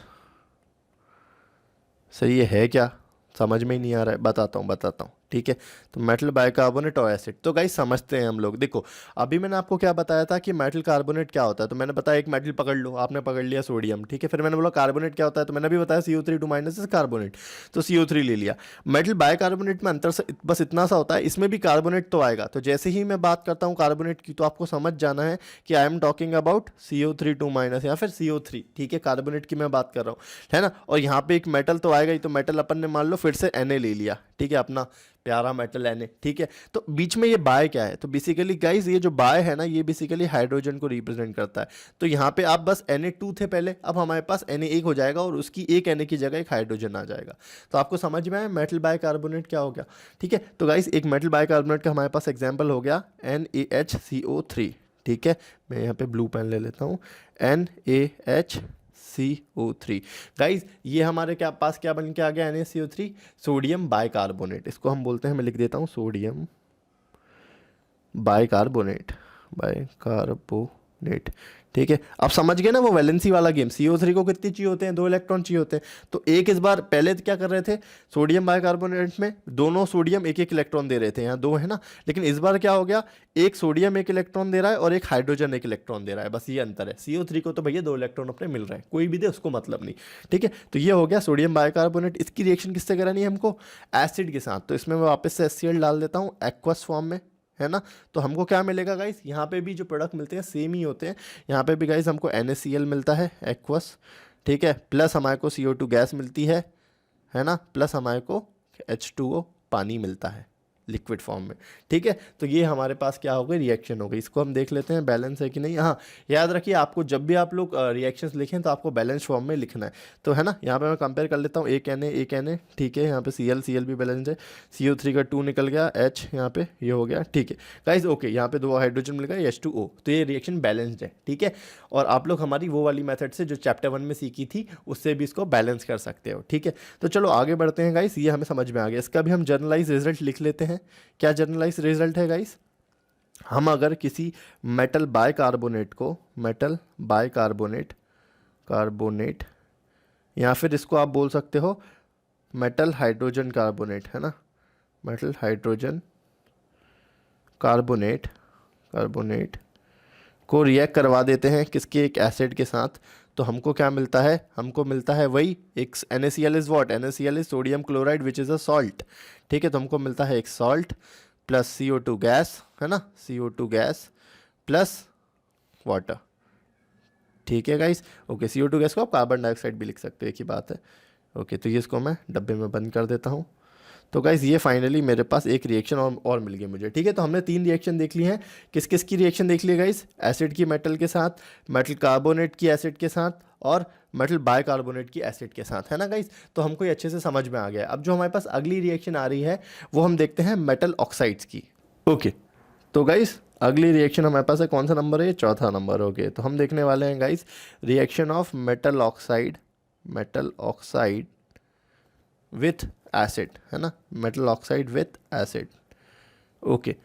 सही है क्या, समझ में ही नहीं आ रहा है, बताता हूँ। ठीक है, तो मेटल बाइकार्बोनेट और एसिड, तो गाइस समझते हैं हम लोग। देखो अभी मैंने आपको क्या बताया था कि मेटल कार्बोनेट क्या होता है, तो मैंने बताया एक मेटल पकड़ लो, आपने पकड़ लिया सोडियम, ठीक है, फिर मैंने बोला कार्बोनेट क्या होता है, तो मैंने भी बताया CO3 2 माइनस कार्बोनेट, तो CO3 ले लिया। मेटल बाइकार्बोनेट में अंतर से बस इतना सा होता है, इसमें भी कार्बोनेट तो आएगा, तो जैसे ही मैं बात करता हूँ कार्बोनेट की, तो आपको समझ जाना है कि I am talking about CO3 2 minus या फिर CO3, ठीक है, कार्बोनेट की मैं बात कर रहा हूँ, है ना। और यहाँ पे एक मेटल तो आएगा ही, तो मेटल अपन ने मान लो फिर से Na ले लिया, ठीक है, अपना प्यारा मेटल Na, ठीक है। तो बीच में ये बाय क्या है, तो बेसिकली गाइस ये जो बाय है ना, ये बेसिकली हाइड्रोजन को रिप्रेजेंट करता है। तो यहाँ पे आप बस Na2 थे पहले, अब हमारे पास Na1 हो जाएगा और उसकी एक Na की जगह एक हाइड्रोजन आ जाएगा। तो आपको समझ में आया मेटल बाइकार्बोनेट क्या हो गया। ठीक है, तो गाइस एक मेटल बाइकार्बोनेट का हमारे पास एग्जाम्पल हो गया NaHCO3, ठीक है, मैं यहाँ पे ब्लू पेन ले लेता हूँ, NaHCO3। गाइज ये हमारे क्या पास क्या बन के आ गया, NaCO3 सोडियम बाइकार्बोनेट, इसको हम बोलते हैं, मैं लिख देता हूँ सोडियम बाइकार्बोनेट, बाइकार्बोनेट। ठीक है, आप समझ गए ना वो वैलेंसी वाला गेम, CO3 को कितने चाहिए होते हैं, 2 इलेक्ट्रॉन चाहिए होते हैं। तो एक इस बार पहले क्या कर रहे थे, सोडियम बाइकार्बोनेट में दोनों सोडियम एक एक इलेक्ट्रॉन दे रहे थे, यहाँ 2 है ना, लेकिन इस बार क्या हो गया, एक सोडियम 1 इलेक्ट्रॉन दे रहा है और एक हाइड्रोजन 1 इलेक्ट्रॉन दे रहा है, बस ये अंतर है। CO3 को तो भैया 2 इलेक्ट्रॉन अपने मिल रहे हैं, कोई भी दे उसको मतलब नहीं। ठीक है, तो ये हो गया सोडियम बाइकार्बोनेट। इसकी रिएक्शन किससे करानी है हमको, एसिड के साथ। तो इसमें मैं वापस से HCl डाल देता हूँ एक्वस फॉर्म में, है ना। तो हमको क्या मिलेगा गाइस, यहाँ पे भी जो प्रोडक्ट मिलते हैं सेम ही होते हैं, यहाँ पे भी गाइस हमको NaCl मिलता है एक्वस, ठीक है, प्लस हमारे को CO2 गैस मिलती है ना, प्लस हमारे को H2O पानी मिलता है लिक्विड फॉर्म में। ठीक है, तो ये हमारे पास क्या हो गई, रिएक्शन हो गई। इसको हम देख लेते हैं बैलेंस है कि नहीं। हाँ, याद रखिए आपको जब भी आप लोग रिएक्शंस लिखें तो आपको बैलेंस फॉर्म में लिखना है। तो है ना, यहाँ पे मैं कंपेयर कर लेता हूँ, एक Na, ठीक है, यहाँ पे Cl भी बैलेंस है, CO3 का 2 निकल गया, H यहाँ पे ये हो गया, ठीक है गाइज, ओके, यहाँ पे 2 हाइड्रोजन मिल गया, H2O, तो ये रिएक्शन बैलेंस्ड है। ठीक है, और आप लोग हमारी वो वाली मेथड से जो चैप्टर 1 में सीखी थी उससे भी इसको बैलेंस कर सकते हो। ठीक है, तो चलो आगे बढ़ते हैं गाइस, ये हमें समझ में आ गया। इसका भी हम जर्नलाइज रिजल्ट लिख लेते हैं। क्या जर्नलाइज रिजल्ट है गाइस, हम अगर किसी मेटल बाइकार्बोनेट को, मेटल बाइकार्बोनेट, कार्बोनेट, या फिर इसको आप बोल सकते हो मेटल हाइड्रोजन कार्बोनेट, है ना, मेटल हाइड्रोजन कार्बोनेट, कार्बोनेट को रिएक्ट करवा देते हैं किसके, एक एसिड के साथ, तो हमको क्या मिलता है, हमको मिलता है वही एक NaCl is what, NaCl is sodium chloride which is a salt. ठीक है, तो हमको मिलता है एक सॉल्ट प्लस CO2 गैस, है ना, CO2 गैस प्लस वाटर। ठीक है गाइस, ओके, CO2 गैस को आप कार्बन डाइऑक्साइड भी लिख सकते हो, एक ही बात है। ओके, तो ये इसको मैं डब्बे में बंद कर देता हूँ। तो गाइस ये फाइनली मेरे पास एक रिएक्शन और मिल गई मुझे। ठीक है, तो हमने 3 रिएक्शन देख ली हैं। किस किस की रिएक्शन देख ली गाइस, एसिड की मेटल के साथ, मेटल कार्बोनेट की एसिड के साथ, और मेटल बाइकार्बोनेट की एसिड के साथ, है ना गाइस। तो हमको ये अच्छे से समझ में आ गया। अब जो हमारे पास अगली रिएक्शन आ रही है वो हम देखते हैं मेटल ऑक्साइड्स की। ओके, तो गाइस अगली रिएक्शन हमारे पास है, कौन सा नंबर है, चौथा नंबर। ओके, तो हम देखने वाले हैं guys reaction of metal oxide, metal oxide with acid, है ना, metal oxide with acid. Okay,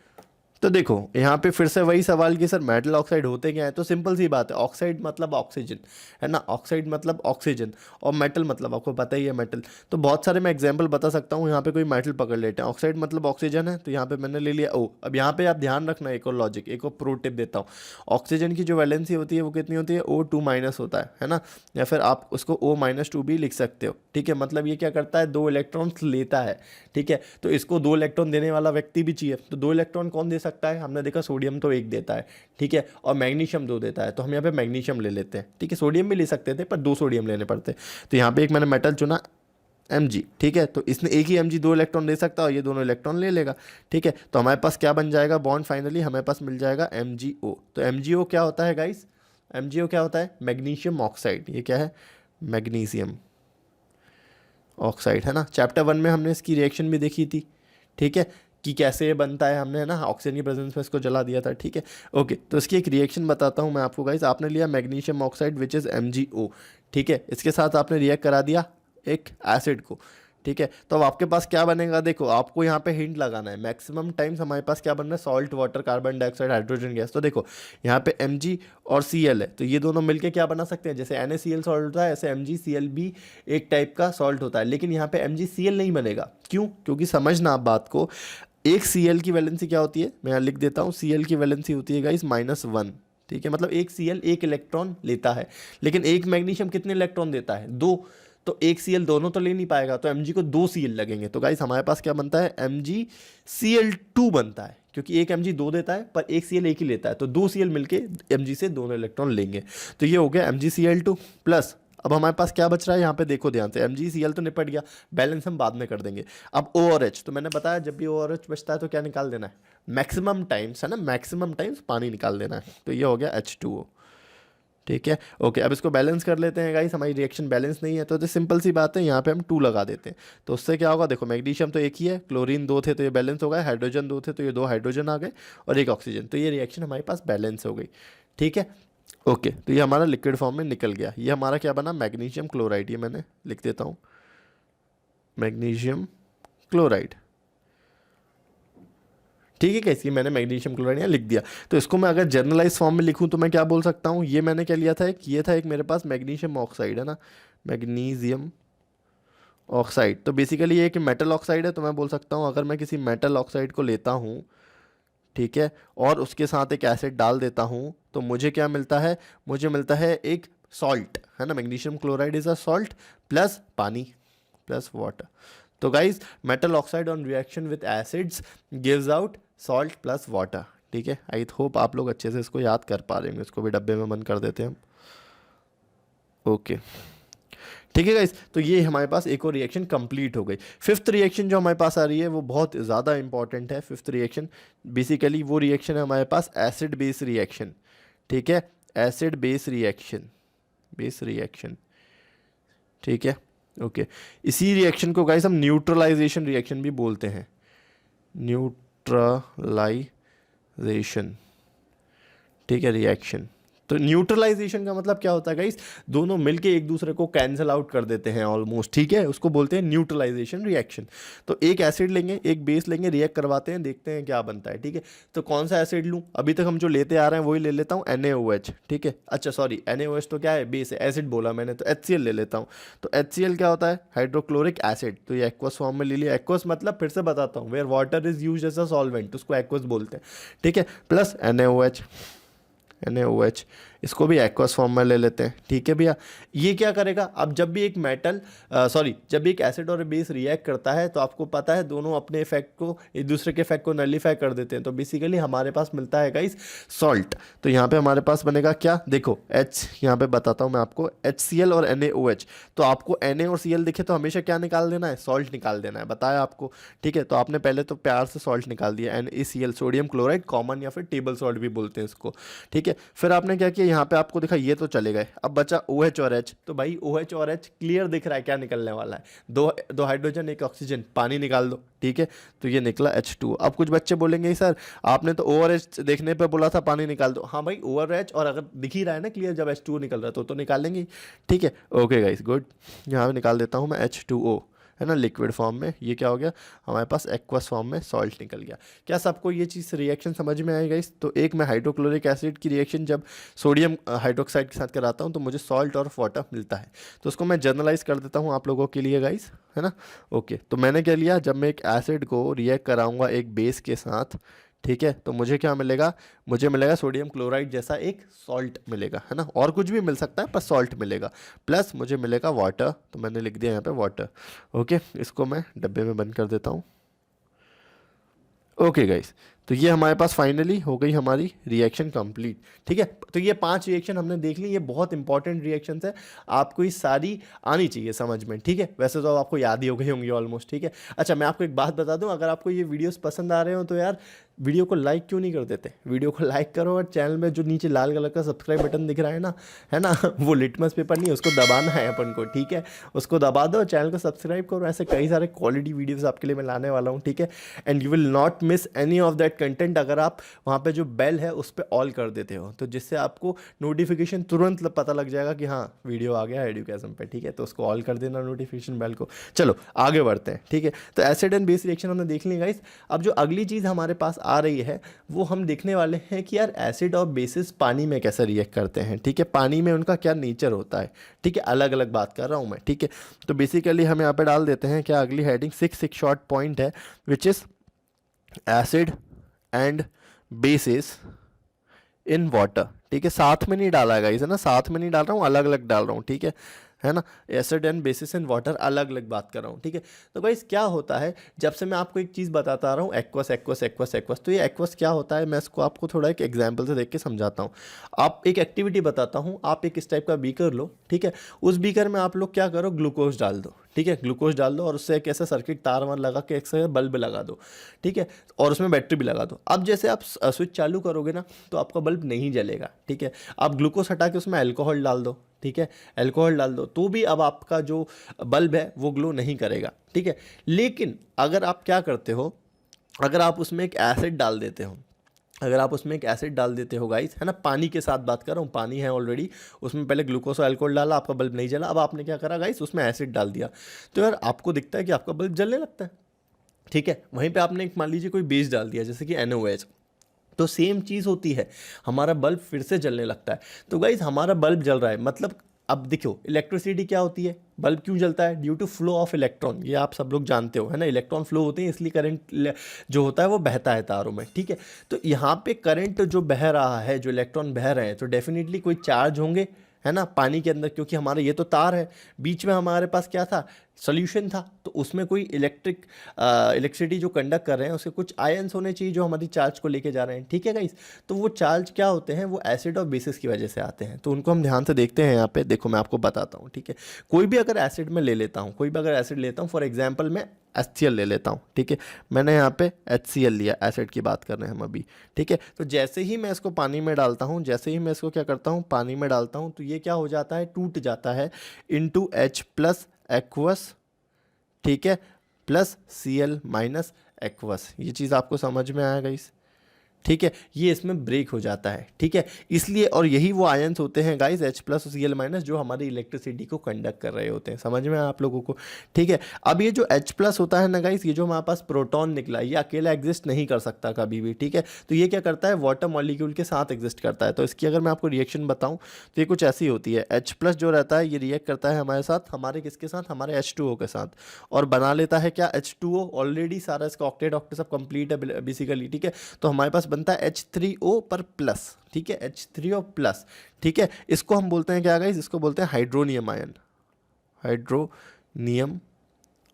तो देखो यहाँ पे फिर से वही सवाल कि सर मेटल ऑक्साइड होते क्या है, तो सिंपल सी बात है, ऑक्साइड मतलब ऑक्सीजन, है ना, ऑक्साइड मतलब ऑक्सीजन, और मेटल मतलब आपको पता ही है मेटल। तो बहुत सारे मैं एग्जांपल बता सकता हूँ, यहाँ पे कोई मेटल पकड़ लेते हैं, ऑक्साइड मतलब ऑक्सीजन है, तो यहाँ पे मैंने ले लिया O। अब यहाँ पे आप ध्यान रखना, एक और लॉजिक, एक और प्रो टिप देता हूँ, ऑक्सीजन की जो वैलेंसी होती है वो कितनी होती है, O2 माइनस होता है ना, या फिर आप उसको O-2 भी लिख सकते हो। ठीक है, मतलब ये क्या करता है, 2 इलेक्ट्रॉन्स लेता है। ठीक है, तो इसको 2 इलेक्ट्रॉन देने वाला व्यक्ति भी चाहिए, तो 2 इलेक्ट्रॉन कौन दे सकता है, हमने देखा सोडियम तो 1 देता है, ठीक है, और मैग्नीशियम 2 देता है, तो हम यहाँ पे मैग्नीशियम ले लेते हैं, ठीक है। सोडियम भी ले सकते थे पर 2 सोडियम लेने पड़ते। तो यहाँ पे एक मैंने मेटल चुना Mg, ठीक है, तो इसने एक ही Mg 2 इलेक्ट्रॉन ले सकता है और ये दोनों इलेक्ट्रॉन ले लेगा, ठीक है। तो हमारे पास क्या बन जाएगा बॉन्ड, फाइनली हमारे पास मिल जाएगा MgO। तो MgO क्या होता है गाइस, MgO क्या होता है, मैग्नीशियम ऑक्साइड। ये क्या है, मैग्नीशियम ऑक्साइड, है ना। चैप्टर 1 में हमने इसकी रिएक्शन भी देखी थी, ठीक है, कि कैसे ये बनता है, हमने है ना ऑक्सीजन की प्रेजेंस में इसको जला दिया था, ठीक है। ओके, तो इसकी एक रिएक्शन बताता हूँ मैं आपको गाइस। आपने लिया magnesium oxide which is MgO, ठीक है, इसके साथ आपने रिएक्ट करा दिया एक एसिड को, ठीक है। तो अब आपके पास क्या बनेगा, देखो आपको यहाँ पे हिंट लगाना है। मैक्सिमम टाइम्स हमारे पास क्या बन रहा है, salt water, carbon dioxide, hydrogen gas. तो देखो यहाँ पे Mg और Cl है, तो ये दोनों मिलके क्या बना सकते हैं, जैसे NaCl सॉल्ट होता है ऐसे MgCl भी एक टाइप का सॉल्ट होता है, लेकिन यहाँ पे MgCl नहीं बनेगा। क्यों, क्योंकि समझना आप बात को, एक Cl की वैलेंसी क्या होती है, मैं यहाँ लिख देता हूँ, Cl की वैलेंसी होती है गाइस -1, ठीक है। मतलब एक Cl 1 इलेक्ट्रॉन लेता है, लेकिन एक मैग्नीशियम कितने इलेक्ट्रॉन देता है, 2। तो एक Cl दोनों तो ले नहीं पाएगा, तो Mg को 2 Cl लगेंगे। तो गाइस हमारे पास क्या बनता है, MgCl2 बनता है, क्योंकि एक Mg 2 देता है पर एक Cl 1 ही लेता है, तो 2 Cl मिलके Mg से दोनों इलेक्ट्रॉन लेंगे। तो ये हो गया MgCl2 प्लस, अब हमारे पास क्या बच रहा है यहाँ पे, देखो ध्यान से, MgCl तो निपट गया, बैलेंस हम बाद में कर देंगे। अब O और H, तो मैंने बताया जब भी O और H बचता है तो क्या निकाल देना है, मैक्सिमम टाइम्स, है ना, मैक्सिमम टाइम्स पानी निकाल देना है। तो ये हो गया H2O, ठीक है। ओके, अब इसको बैलेंस कर लेते हैं गाइस। हमारी रिएक्शन बैलेंस नहीं है तो सिंपल सी बात है, यहाँ पे हम 2 लगा देते हैं। तो उससे क्या होगा, देखो मैग्नीशियम तो एक ही है, क्लोरीन 2 थे तो ये बैलेंस हो गए, हाइड्रोजन 2 थे तो ये 2 हाइड्रोजन आ गए और एक ऑक्सीजन, तो ये रिएक्शन हमारे पास बैलेंस हो गई, ठीक है। ओके, तो ये हमारा लिक्विड फॉर्म में निकल गया। ये हमारा क्या बना, मैग्नीशियम क्लोराइड। ये मैंने लिख देता हूँ, मैग्नीशियम क्लोराइड, ठीक है। कैसी, मैंने मैग्नीशियम क्लोराइड यहाँ लिख दिया। तो इसको मैं अगर जर्नलाइज फॉर्म में लिखूँ तो मैं क्या बोल सकता हूँ, ये मैंने क्या लिया था, एक ये था, एक मेरे पास मैग्नीशियम ऑक्साइड है ना, मैग्नीशियम ऑक्साइड। तो बेसिकली ये एक मेटल ऑक्साइड है, तो मैं बोल सकता हूँ अगर मैं किसी मेटल ऑक्साइड को लेता हूँ, ठीक है, और उसके साथ एक एसिड डाल देता हूँ, तो मुझे क्या मिलता है, मुझे मिलता है एक सॉल्ट, है ना। Magnesium chloride is a salt plus पानी प्लस वाटर। तो guys metal oxide on reaction with acids gives out salt plus water, ठीक है। आई होप आप लोग अच्छे से इसको याद कर पा रहे होंगे। इसको भी डब्बे में बंद कर देते हैं हम, ओके, ठीक है गाइस। तो ये हमारे पास एक और रिएक्शन कंप्लीट हो गई। फिफ्थ रिएक्शन जो हमारे पास आ रही है वो बहुत ज़्यादा इंपॉर्टेंट है। फिफ्थ रिएक्शन बेसिकली वो रिएक्शन है हमारे पास एसिड बेस रिएक्शन, ठीक है, एसिड बेस रिएक्शन, ठीक है, ओके। इसी रिएक्शन को गाइस हम न्यूट्रलाइजेशन रिएक्शन भी बोलते हैं, न्यूट्रलाइजेशन, ठीक है, रिएक्शन। तो न्यूट्रलाइजेशन का मतलब क्या होता है गाइस, दोनों मिलके एक दूसरे को कैंसिल आउट कर देते हैं ऑलमोस्ट, ठीक है, उसको बोलते हैं न्यूट्रलाइजेशन रिएक्शन। तो एक एसिड लेंगे, एक बेस लेंगे, रिएक्ट करवाते हैं, देखते हैं क्या बनता है, ठीक है। तो कौन सा एसिड लूँ, अभी तक हम जो लेते आ रहे हैं वही ले लेता हूँ, NaOH, ठीक है। अच्छा सॉरी, NaOH तो क्या है, बेस है, एसिड बोला मैंने, तो HCl ले लेता हूँ। तो HCl क्या होता है, हाइड्रोक्लोरिक एसिड। तो ये एक्वस फॉर्म में ले लिया। एक्वस मतलब फिर से बताता हूँ, where water is use as a solvent, उसको एक्वस बोलते हैं, ठीक है, प्लस NaOH, इसको भी एक्वस फॉर्म में ले लेते हैं, ठीक है भैया। ये क्या करेगा, अब जब भी एक मेटल जब भी एक एसिड और बेस रिएक्ट करता है तो आपको पता है दोनों अपने इफेक्ट को, एक दूसरे के इफेक्ट को नलीफाई कर देते हैं। तो बेसिकली हमारे पास मिलता है गाइस सॉल्ट। तो यहाँ पे हमारे पास बनेगा क्या, देखो H, यहाँ पे बताता हूँ मैं आपको, HCl और NaOH। तो आपको Na और Cl दिखे तो हमेशा क्या निकाल देना है, सॉल्ट निकाल देना है, बताया आपको, ठीक है। तो आपने पहले तो प्यार से सॉल्ट निकाल दिया, NaCl, सोडियम क्लोराइड, कॉमन या फिर टेबल सॉल्ट भी बोलते हैं इसको, ठीक है। फिर आपने क्या किया, यहाँ पे आपको दिखा, ये तो चले गए, अब बचा OH और H। तो भाई OH और H क्लियर दिख रहा है क्या निकलने वाला है, दो हाइड्रोजन एक ऑक्सीजन, पानी निकाल दो, ठीक है। तो ये निकला H2। अब कुछ बच्चे बोलेंगे सर आपने तो O और H देखने पे बोला था पानी निकाल दो। हाँ भाई, O और H, और अगर दिख ही रहा है ना क्लियर जब H2O निकल रहा है तो निकालेंगे, ठीक है। Okay guys, good. यहाँ पे निकाल देता हूँ मैं H2O, है ना, लिक्विड फॉर्म में। ये क्या हो गया, हमारे पास एक्वस फॉर्म में सॉल्ट निकल गया। क्या सबको ये चीज़ रिएक्शन समझ में आई गाइस? तो एक मैं हाइड्रोक्लोरिक एसिड की रिएक्शन जब सोडियम हाइड्रोक्साइड के साथ कराता हूँ तो मुझे सॉल्ट और वाटर मिलता है। तो उसको मैं जर्नलाइज कर देता हूँ आप लोगों के लिए गाइस, है ना। ओके, तो मैंने क्या लिया, जब मैं एक एसिड को रिएक्ट कराऊंगा एक बेस के साथ, ठीक है, तो मुझे क्या मिलेगा, मुझे मिलेगा सोडियम क्लोराइड जैसा एक सॉल्ट मिलेगा, है ना। और कुछ भी मिल सकता है पर सॉल्ट मिलेगा, प्लस मुझे मिलेगा वाटर। तो मैंने लिख दिया यहाँ पे वाटर, ओके। इसको मैं डब्बे में बंद कर देता हूँ, ओके गाइस। तो ये हमारे पास फाइनली हो गई हमारी रिएक्शन कंप्लीट। ठीक है, तो ये 5 रिएक्शन हमने देख ली, ये बहुत इंपॉर्टेंट रिएक्शंस है, आपको ये सारी आनी चाहिए समझ में। ठीक है, वैसे तो आपको याद ही हो गई होंगी ऑलमोस्ट। ठीक है, अच्छा मैं आपको एक बात बता दूं, अगर आपको ये वीडियोस पसंद आ रहे हो तो यार वीडियो को लाइक क्यों नहीं कर देते? वीडियो को लाइक करो और चैनल में जो नीचे लाल कलर का सब्सक्राइब बटन दिख रहा है ना वो लिटमस पेपर नहीं, उसको दबाना है अपन को। ठीक है, उसको दबा दो, चैनल को सब्सक्राइब करो, ऐसे कई सारे क्वालिटी वीडियोस आपके लिए मैं लाने वाला हूँ। ठीक है, and you will not miss any of that content अगर आप वहाँ पे जो बेल है उस पर ऑल कर देते हो, तो जिससे आपको नोटिफिकेशन तुरंत पता लग जाएगा कि हाँ वीडियो आ गया एडुकेशन पे। ठीक है, तो उसको ऑल कर देना नोटिफिकेशन बेल को। चलो आगे बढ़ते हैं। ठीक है, तो एसिड एंड बेस रिएक्शन हमने देख ली गाइस। अब जो अगली चीज़ हमारे पास आ रही है वो हम देखने वाले हैं कि यार एसिड और बेसिस पानी में कैसे रिएक्ट करते हैं। ठीक है, पानी में उनका क्या नेचर होता है। ठीक है, अलग अलग बात कर रहा हूँ मैं। ठीक है, तो बेसिकली हम यहाँ पे डाल देते हैं क्या, अगली हेडिंग 6 एक शॉर्ट पॉइंट है which is acid and bases in water. ठीक है, साथ में नहीं डाला है गाइस, है ना, साथ में नहीं डाल रहा हूँ, अलग अलग डाल रहा हूँ। ठीक है ना, acid and bases in water अलग अलग बात कर रहा हूँ। ठीक है, तो गाइस क्या होता है, जब से मैं आपको एक चीज़ बताता आ रहा हूँ एक्वस एक्वस एक्वस एक्वस, तो ये एक्वस क्या होता है मैं इसको आपको थोड़ा एक एग्जाम्पल से देख के समझाता हूँ। आप एक एक्टिविटी बताता हूँ, आप एक इस टाइप का बीकर लो। ठीक है, उस बीकर में आप लोग क्या करो, ग्लूकोज डाल दो। ठीक है, ग्लूकोज डाल दो और उससे एक ऐसा सर्किट तार वार लगा के एक से बल्ब लगा दो। ठीक है, और उसमें बैटरी भी लगा दो। अब जैसे आप स्विच चालू करोगे ना तो आपका बल्ब नहीं जलेगा। ठीक है, आप ग्लूकोज हटा के उसमें अल्कोहल डाल दो। ठीक है, अल्कोहल डाल दो तो भी अब आपका जो बल्ब है वो ग्लो नहीं करेगा। ठीक है, लेकिन अगर आप क्या करते हो, अगर आप उसमें एक एसिड डाल देते हो, अगर आप उसमें एक एसिड डाल देते हो गाइस, है ना, पानी के साथ बात कर रहा हूँ, पानी है ऑलरेडी, उसमें पहले ग्लूकोज और अल्कोहल डाला, आपका बल्ब नहीं जला। अब आपने क्या करा गाइस, उसमें एसिड डाल दिया, तो यार आपको दिखता है कि आपका बल्ब जलने लगता है। ठीक है, वहीं पे आपने मान लीजिए कोई बेस डाल दिया जैसे कि NaOH, तो सेम चीज़ होती है, हमारा बल्ब फिर से जलने लगता है। तो गाइज हमारा बल्ब जल रहा है, मतलब अब देखो इलेक्ट्रिसिटी क्या होती है, बल्ब क्यों जलता है, due to flow of electron, ये आप सब लोग जानते हो, है ना, इलेक्ट्रॉन फ्लो होते हैं इसलिए करंट जो होता है वो बहता है तारों में। ठीक है, तो यहाँ पे करंट जो बह रहा है, जो इलेक्ट्रॉन बह रहे हैं, तो डेफिनेटली कोई चार्ज होंगे, है ना, पानी के अंदर, क्योंकि हमारे ये तो तार है, बीच में हमारे पास क्या था, सोल्यूशन था, तो उसमें कोई इलेक्ट्रिसिटी जो कंडक्ट कर रहे हैं उसके कुछ आयंस होने चाहिए जो हमारी चार्ज को लेके जा रहे हैं। ठीक है गाइस, तो वो चार्ज क्या होते हैं, वो एसिड और बेसिस की वजह से आते हैं, तो उनको हम ध्यान से देखते हैं। यहाँ पे देखो मैं आपको बताता हूँ। ठीक है, कोई भी अगर एसिड में ले लेता हूँ, कोई भी अगर एसिड लेता हूँ, फॉर एग्जाम्पल मैं HCl ले लेता हूँ। ठीक है, मैंने यहाँ पे HCl लिया, एसिड की बात कर रहे हैं हम अभी। ठीक है, तो जैसे ही मैं इसको पानी में डालता हूँ, जैसे ही मैं इसको क्या करता हूँ, पानी में डालता हूँ, तो ये क्या हो जाता है, टूट जाता है इंटू H प्लस एक्वस। ठीक है, प्लस Cl माइनस एक्वस, ये चीज़ आपको समझ में आएगा इस। ठीक है, ये इसमें ब्रेक हो जाता है। ठीक है, इसलिए, और यही वो आयंस होते हैं गाइस H प्लस और Cl माइनस जो हमारी इलेक्ट्रिसिटी को कंडक्ट कर रहे होते हैं। समझ में आप लोगों को? ठीक है, अब ये जो H प्लस होता है ना गाइस, ये जो हमारे पास प्रोटॉन निकला, ये अकेला एग्जिस्ट नहीं कर सकता कभी भी। ठीक है, तो ये क्या करता है, वाटर मॉलिक्यूल के साथ एग्जिस्ट करता है। तो इसकी अगर मैं आपको रिएक्शन बताऊँ तो ये कुछ ऐसी होती है, H प्लस जो रहता है ये रिएक्ट करता है हमारे साथ, हमारे किसके साथ, हमारे H2O के साथ, और बना लेता है क्या, H2O। ऑलरेडी सारा इसका ऑक्टेट ऑक्टेट सब कंप्लीट है बेसिकली। ठीक है, तो हमारे पास बनता है H3O पर प्लस। ठीक है, H3O प्लस। ठीक है, इसको हम बोलते हैं क्या गाइस, इसको बोलते हैं हाइड्रोनियम आयन, हाइड्रोनियम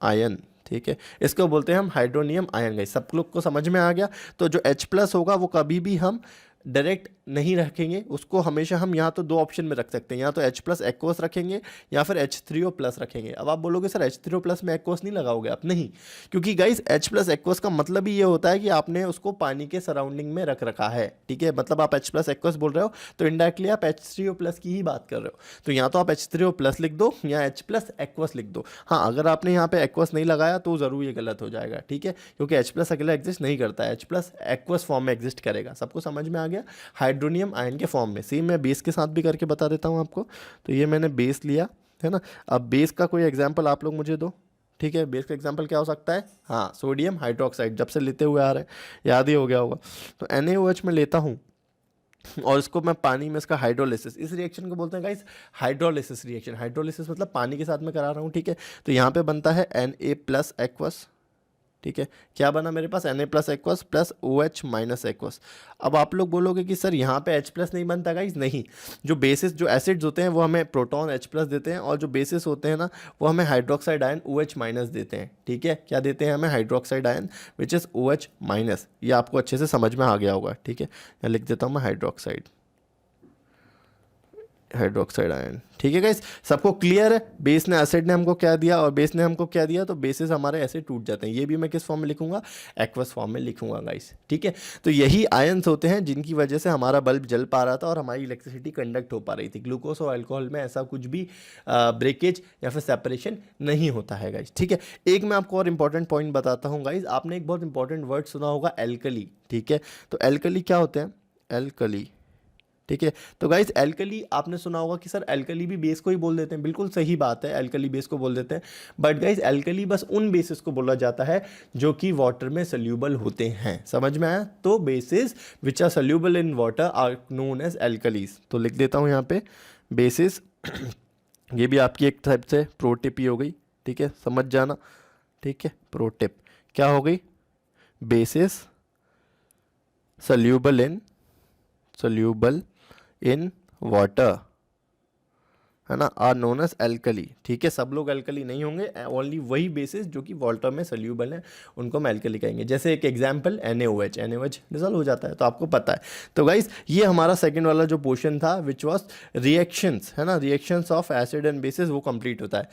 आयन। ठीक है, इसको बोलते हैं हम हाइड्रोनियम आयन। गाइस सब लोग को समझ में आ गया? तो जो H प्लस होगा वो कभी भी हम डायरेक्ट नहीं रखेंगे, उसको हमेशा हम यहाँ तो दो ऑप्शन में रख सकते हैं, या तो H प्लस एक्वस रखेंगे या फिर H3O प्लस रखेंगे। अब आप बोलोगे सर H3O प्लस में एक्वस नहीं लगाओगे आप? नहीं, क्योंकि गाइस H प्लस एक्वस का मतलब ही ये होता है कि आपने उसको पानी के सराउंडिंग में रख रखा है। ठीक है, मतलब आप H प्लस एक्वस बोल रहे हो तो इनडायरेक्टली आप H3O प्लस की ही बात कर रहे हो, तो या तो आप H3O प्लस लिख दो या H प्लस एक्वस लिख दो। हाँ, अगर आपने यहाँ पे एक्वस नहीं लगाया तो ज़रूर ये गलत हो जाएगा। ठीक है, क्योंकि H प्लस अकेला एग्जिस्ट नहीं करता है, H प्लस एक्वस फॉर्म में एग्जिस्ट करेगा। सबको समझ में आ गया? हाइड्रोनियम आयन के फॉर्म में। सेम मैं बेस के साथ भी करके बता देता हूँ आपको। तो ये मैंने बेस लिया, है ना, अब बेस का कोई एग्जाम्पल आप लोग मुझे दो। ठीक है, बेस का एग्जाम्पल क्या हो सकता है, हाँ सोडियम हाइड्रोक्साइड, जब से लेते हुए आ रहे हैं याद ही हो गया होगा। तो NaOH में लेता हूँ और इसको मैं पानी में, इसका हाइड्रोलिसिस, इस रिएक्शन को बोलते हैं गाइस हाइड्रोलिसिस रिएक्शन। हाइड्रोलिसिस मतलब पानी के साथ में करा रहा हूँ। ठीक है, तो यहाँ पे बनता है Na प्लस एक्वस। ठीक है, क्या बना मेरे पास Na plus aqueous plus OH minus aqueous. अब आप लोग बोलोगे कि सर यहाँ पे H प्लस नहीं बनता गाइस, नहीं, जो बेसिस जो एसिड्स होते हैं वो हमें प्रोटॉन H प्लस देते हैं, और जो बेसिस होते हैं ना वो हमें हाइड्रोक्साइड आयन OH माइनस देते हैं। ठीक है, क्या देते हैं हमें, hydroxide ion which is OH minus. ये आपको अच्छे से समझ में आ गया होगा। ठीक है, यहाँ लिख देता हूँ मैं हाइड्रोक्साइड आयन। ठीक है गाइस, सबको क्लियर है, बेस ने एसिड ने हमको क्या दिया और बेस ने हमको क्या दिया, तो बेसिस हमारे ऐसे टूट जाते हैं। ये भी मैं किस फॉर्म में लिखूंगा, एक्वस फॉर्म में लिखूंगा गाइस। ठीक है, तो यही आयंस होते हैं जिनकी वजह से हमारा बल्ब जल पा रहा था और हमारी इलेक्ट्रिसिटी कंडक्ट हो पा रही थी। ग्लूकोज और अल्कोहल में ऐसा कुछ भी ब्रेकेज या फिर सेपरेशन नहीं होता है गाइस। ठीक है, एक मैं आपको और इंपॉर्टेंट पॉइंट बताता हूँ गाइस, आपने एक बहुत इंपॉर्टेंट वर्ड सुना होगा, एल्कली। ठीक है, तो एल्कली क्या होते हैं, एल्कली। ठीक है, तो गाइस एल्कली आपने सुना होगा कि सर एल्कली भी बेस को ही बोल देते हैं, बिल्कुल सही बात है, एल्कली बेस को बोल देते हैं, बट गाइस एल्कली बस उन बेसिस को बोला जाता है जो कि वाटर में सोल्यूबल होते हैं। समझ में आया, तो bases which are soluble in water are known as alkalis. तो लिख देता हूँ यहाँ पे बेसिस ये भी आपकी एक टाइप से प्रो टिप ही हो गई। ठीक है, समझ जाना। ठीक है, प्रो टिप क्या हो गई, बेसिस सोल्यूबल इन वाटर, है ना, आर नोन एज एल्कली। ठीक है, सब लोग एल्कली नहीं होंगे, ओनली वही बेसिस जो कि वाटर में सोल्यूबल है उनको हम एल्कली कहेंगे। जैसे एक एग्जांपल NaOH, NaOH डिसॉल्व हो जाता है, तो आपको पता है। तो गाइस ये हमारा सेकंड वाला जो पोर्शन था विच वाज रिएक्शंस, है ना, reactions of acid and bases, वो कंप्लीट होता है।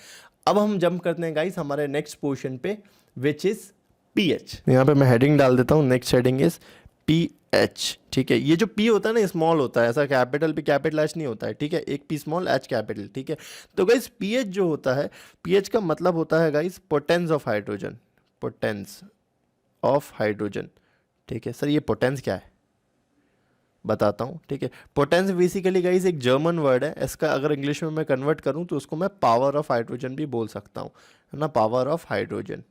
अब हम जंप करते हैं गाइस हमारे नेक्स्ट पोर्शन पे विच इज pH। यहाँ पे मैं हेडिंग डाल देता हूँ, नेक्स्ट हेडिंग इज pH। ठीक है, ये जो P होता है ना स्मॉल होता है, ऐसा कैपिटल P कैपिटल H नहीं होता है। ठीक है, एक P स्मॉल H कैपिटल। ठीक है, तो गाइस pH जो होता है, pH का मतलब होता है guys potence of hydrogen, potence of hydrogen. ठीक है, सर ये पोटेंस क्या है बताता हूँ। ठीक है, पोटेंस बेसिकली गाइस एक जर्मन वर्ड है, इसका अगर इंग्लिश में मैं कन्वर्ट करूँ तो उसको मैं पावर ऑफ हाइड्रोजन भी बोल सकता हूँ, है ना, पावर ऑफ हाइड्रोजन।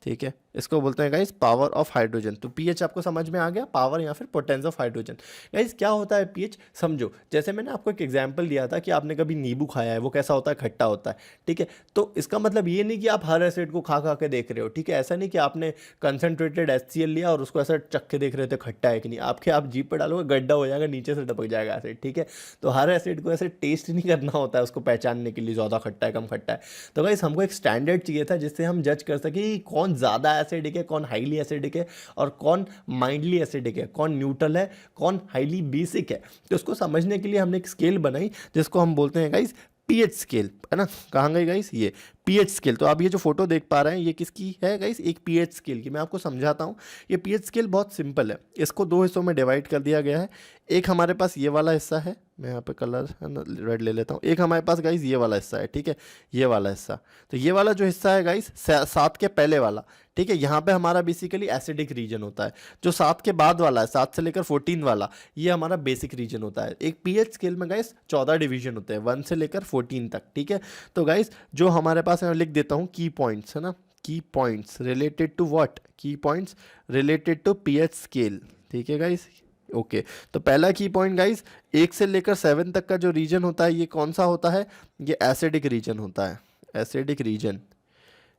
ठीक है, इसको बोलते हैं गाइस पावर ऑफ हाइड्रोजन। तो पीएच आपको समझ में आ गया, पावर या फिर पोटेंस ऑफ हाइड्रोजन। गाइस क्या होता है पीएच, समझो, जैसे मैंने आपको एक एग्जांपल दिया था कि आपने कभी नींबू खाया है, वो कैसा होता है, खट्टा होता है। ठीक है, तो इसका मतलब ये नहीं कि आप हर एसिड को खा खा के देख रहे हो। ठीक है, ऐसा नहीं कि आपने कंसनट्रेटेड HCl लिया और उसको ऐसा चख के देख रहे थे खट्टा है कि नहीं, आपके आप जीभ पर डालोगे गड्ढा हो जाएगा, नीचे से टपक जाएगा एसिड। ठीक है, तो हर एसिड को ऐसे टेस्ट नहीं करना होता है उसको पहचानने के लिए, ज़्यादा खट्टा है कम खट्टा है। तो गाइस हमको एक स्टैंडर्ड चाहिए था जिससे हम जज कर सके कि कौन ज़्यादा एसिडिक है, कौन हाईली एसिडिक है, और कौन माइल्डली एसिडिक है, कौन न्यूट्रल है, कौन हाईली बेसिक है। तो उसको समझने के लिए हमने एक स्केल बनाई जिसको हम बोलते हैं गाइस पीएच स्केल, है ना। कहाँ गई गाइस, ये पीएच स्केल। तो आप ये जो फोटो देख पा रहे हैं ये किसकी है गाइस, एक पीएच स्केल की। मैं आपको समझाता हूँ, ये पीएच स्केल बहुत सिंपल है, इसको दो हिस्सों में डिवाइड कर दिया गया है। एक हमारे पास ये वाला हिस्सा है, मैं यहाँ पे कलर है ना रेड ले लेता हूँ। एक हमारे पास गाइस ये वाला हिस्सा है, ठीक है, ये वाला हिस्सा। तो ये वाला जो हिस्सा है गाइस 7 के पहले वाला, ठीक है, यहाँ पे हमारा बेसिकली एसिडिक रीजन होता है। जो 7 के बाद वाला है, 7 से लेकर 14 वाला, ये हमारा बेसिक रीजन होता है। एक पीएच स्केल में गाइस 14 डिवीजन होते हैं, 1 से लेकर 14 तक। ठीक है, तो गाइस जो हमारे पास है, मैं लिख देता हूँ की पॉइंट्स, है ना, key points related to what, key points related to pH scale. ठीक है गाइस, ओके। तो पहला की पॉइंट गाइस 1 से लेकर 7 तक का जो रीजन होता है, ये कौन सा होता है, ये एसिडिक रीजन होता है, एसिडिक रीजन,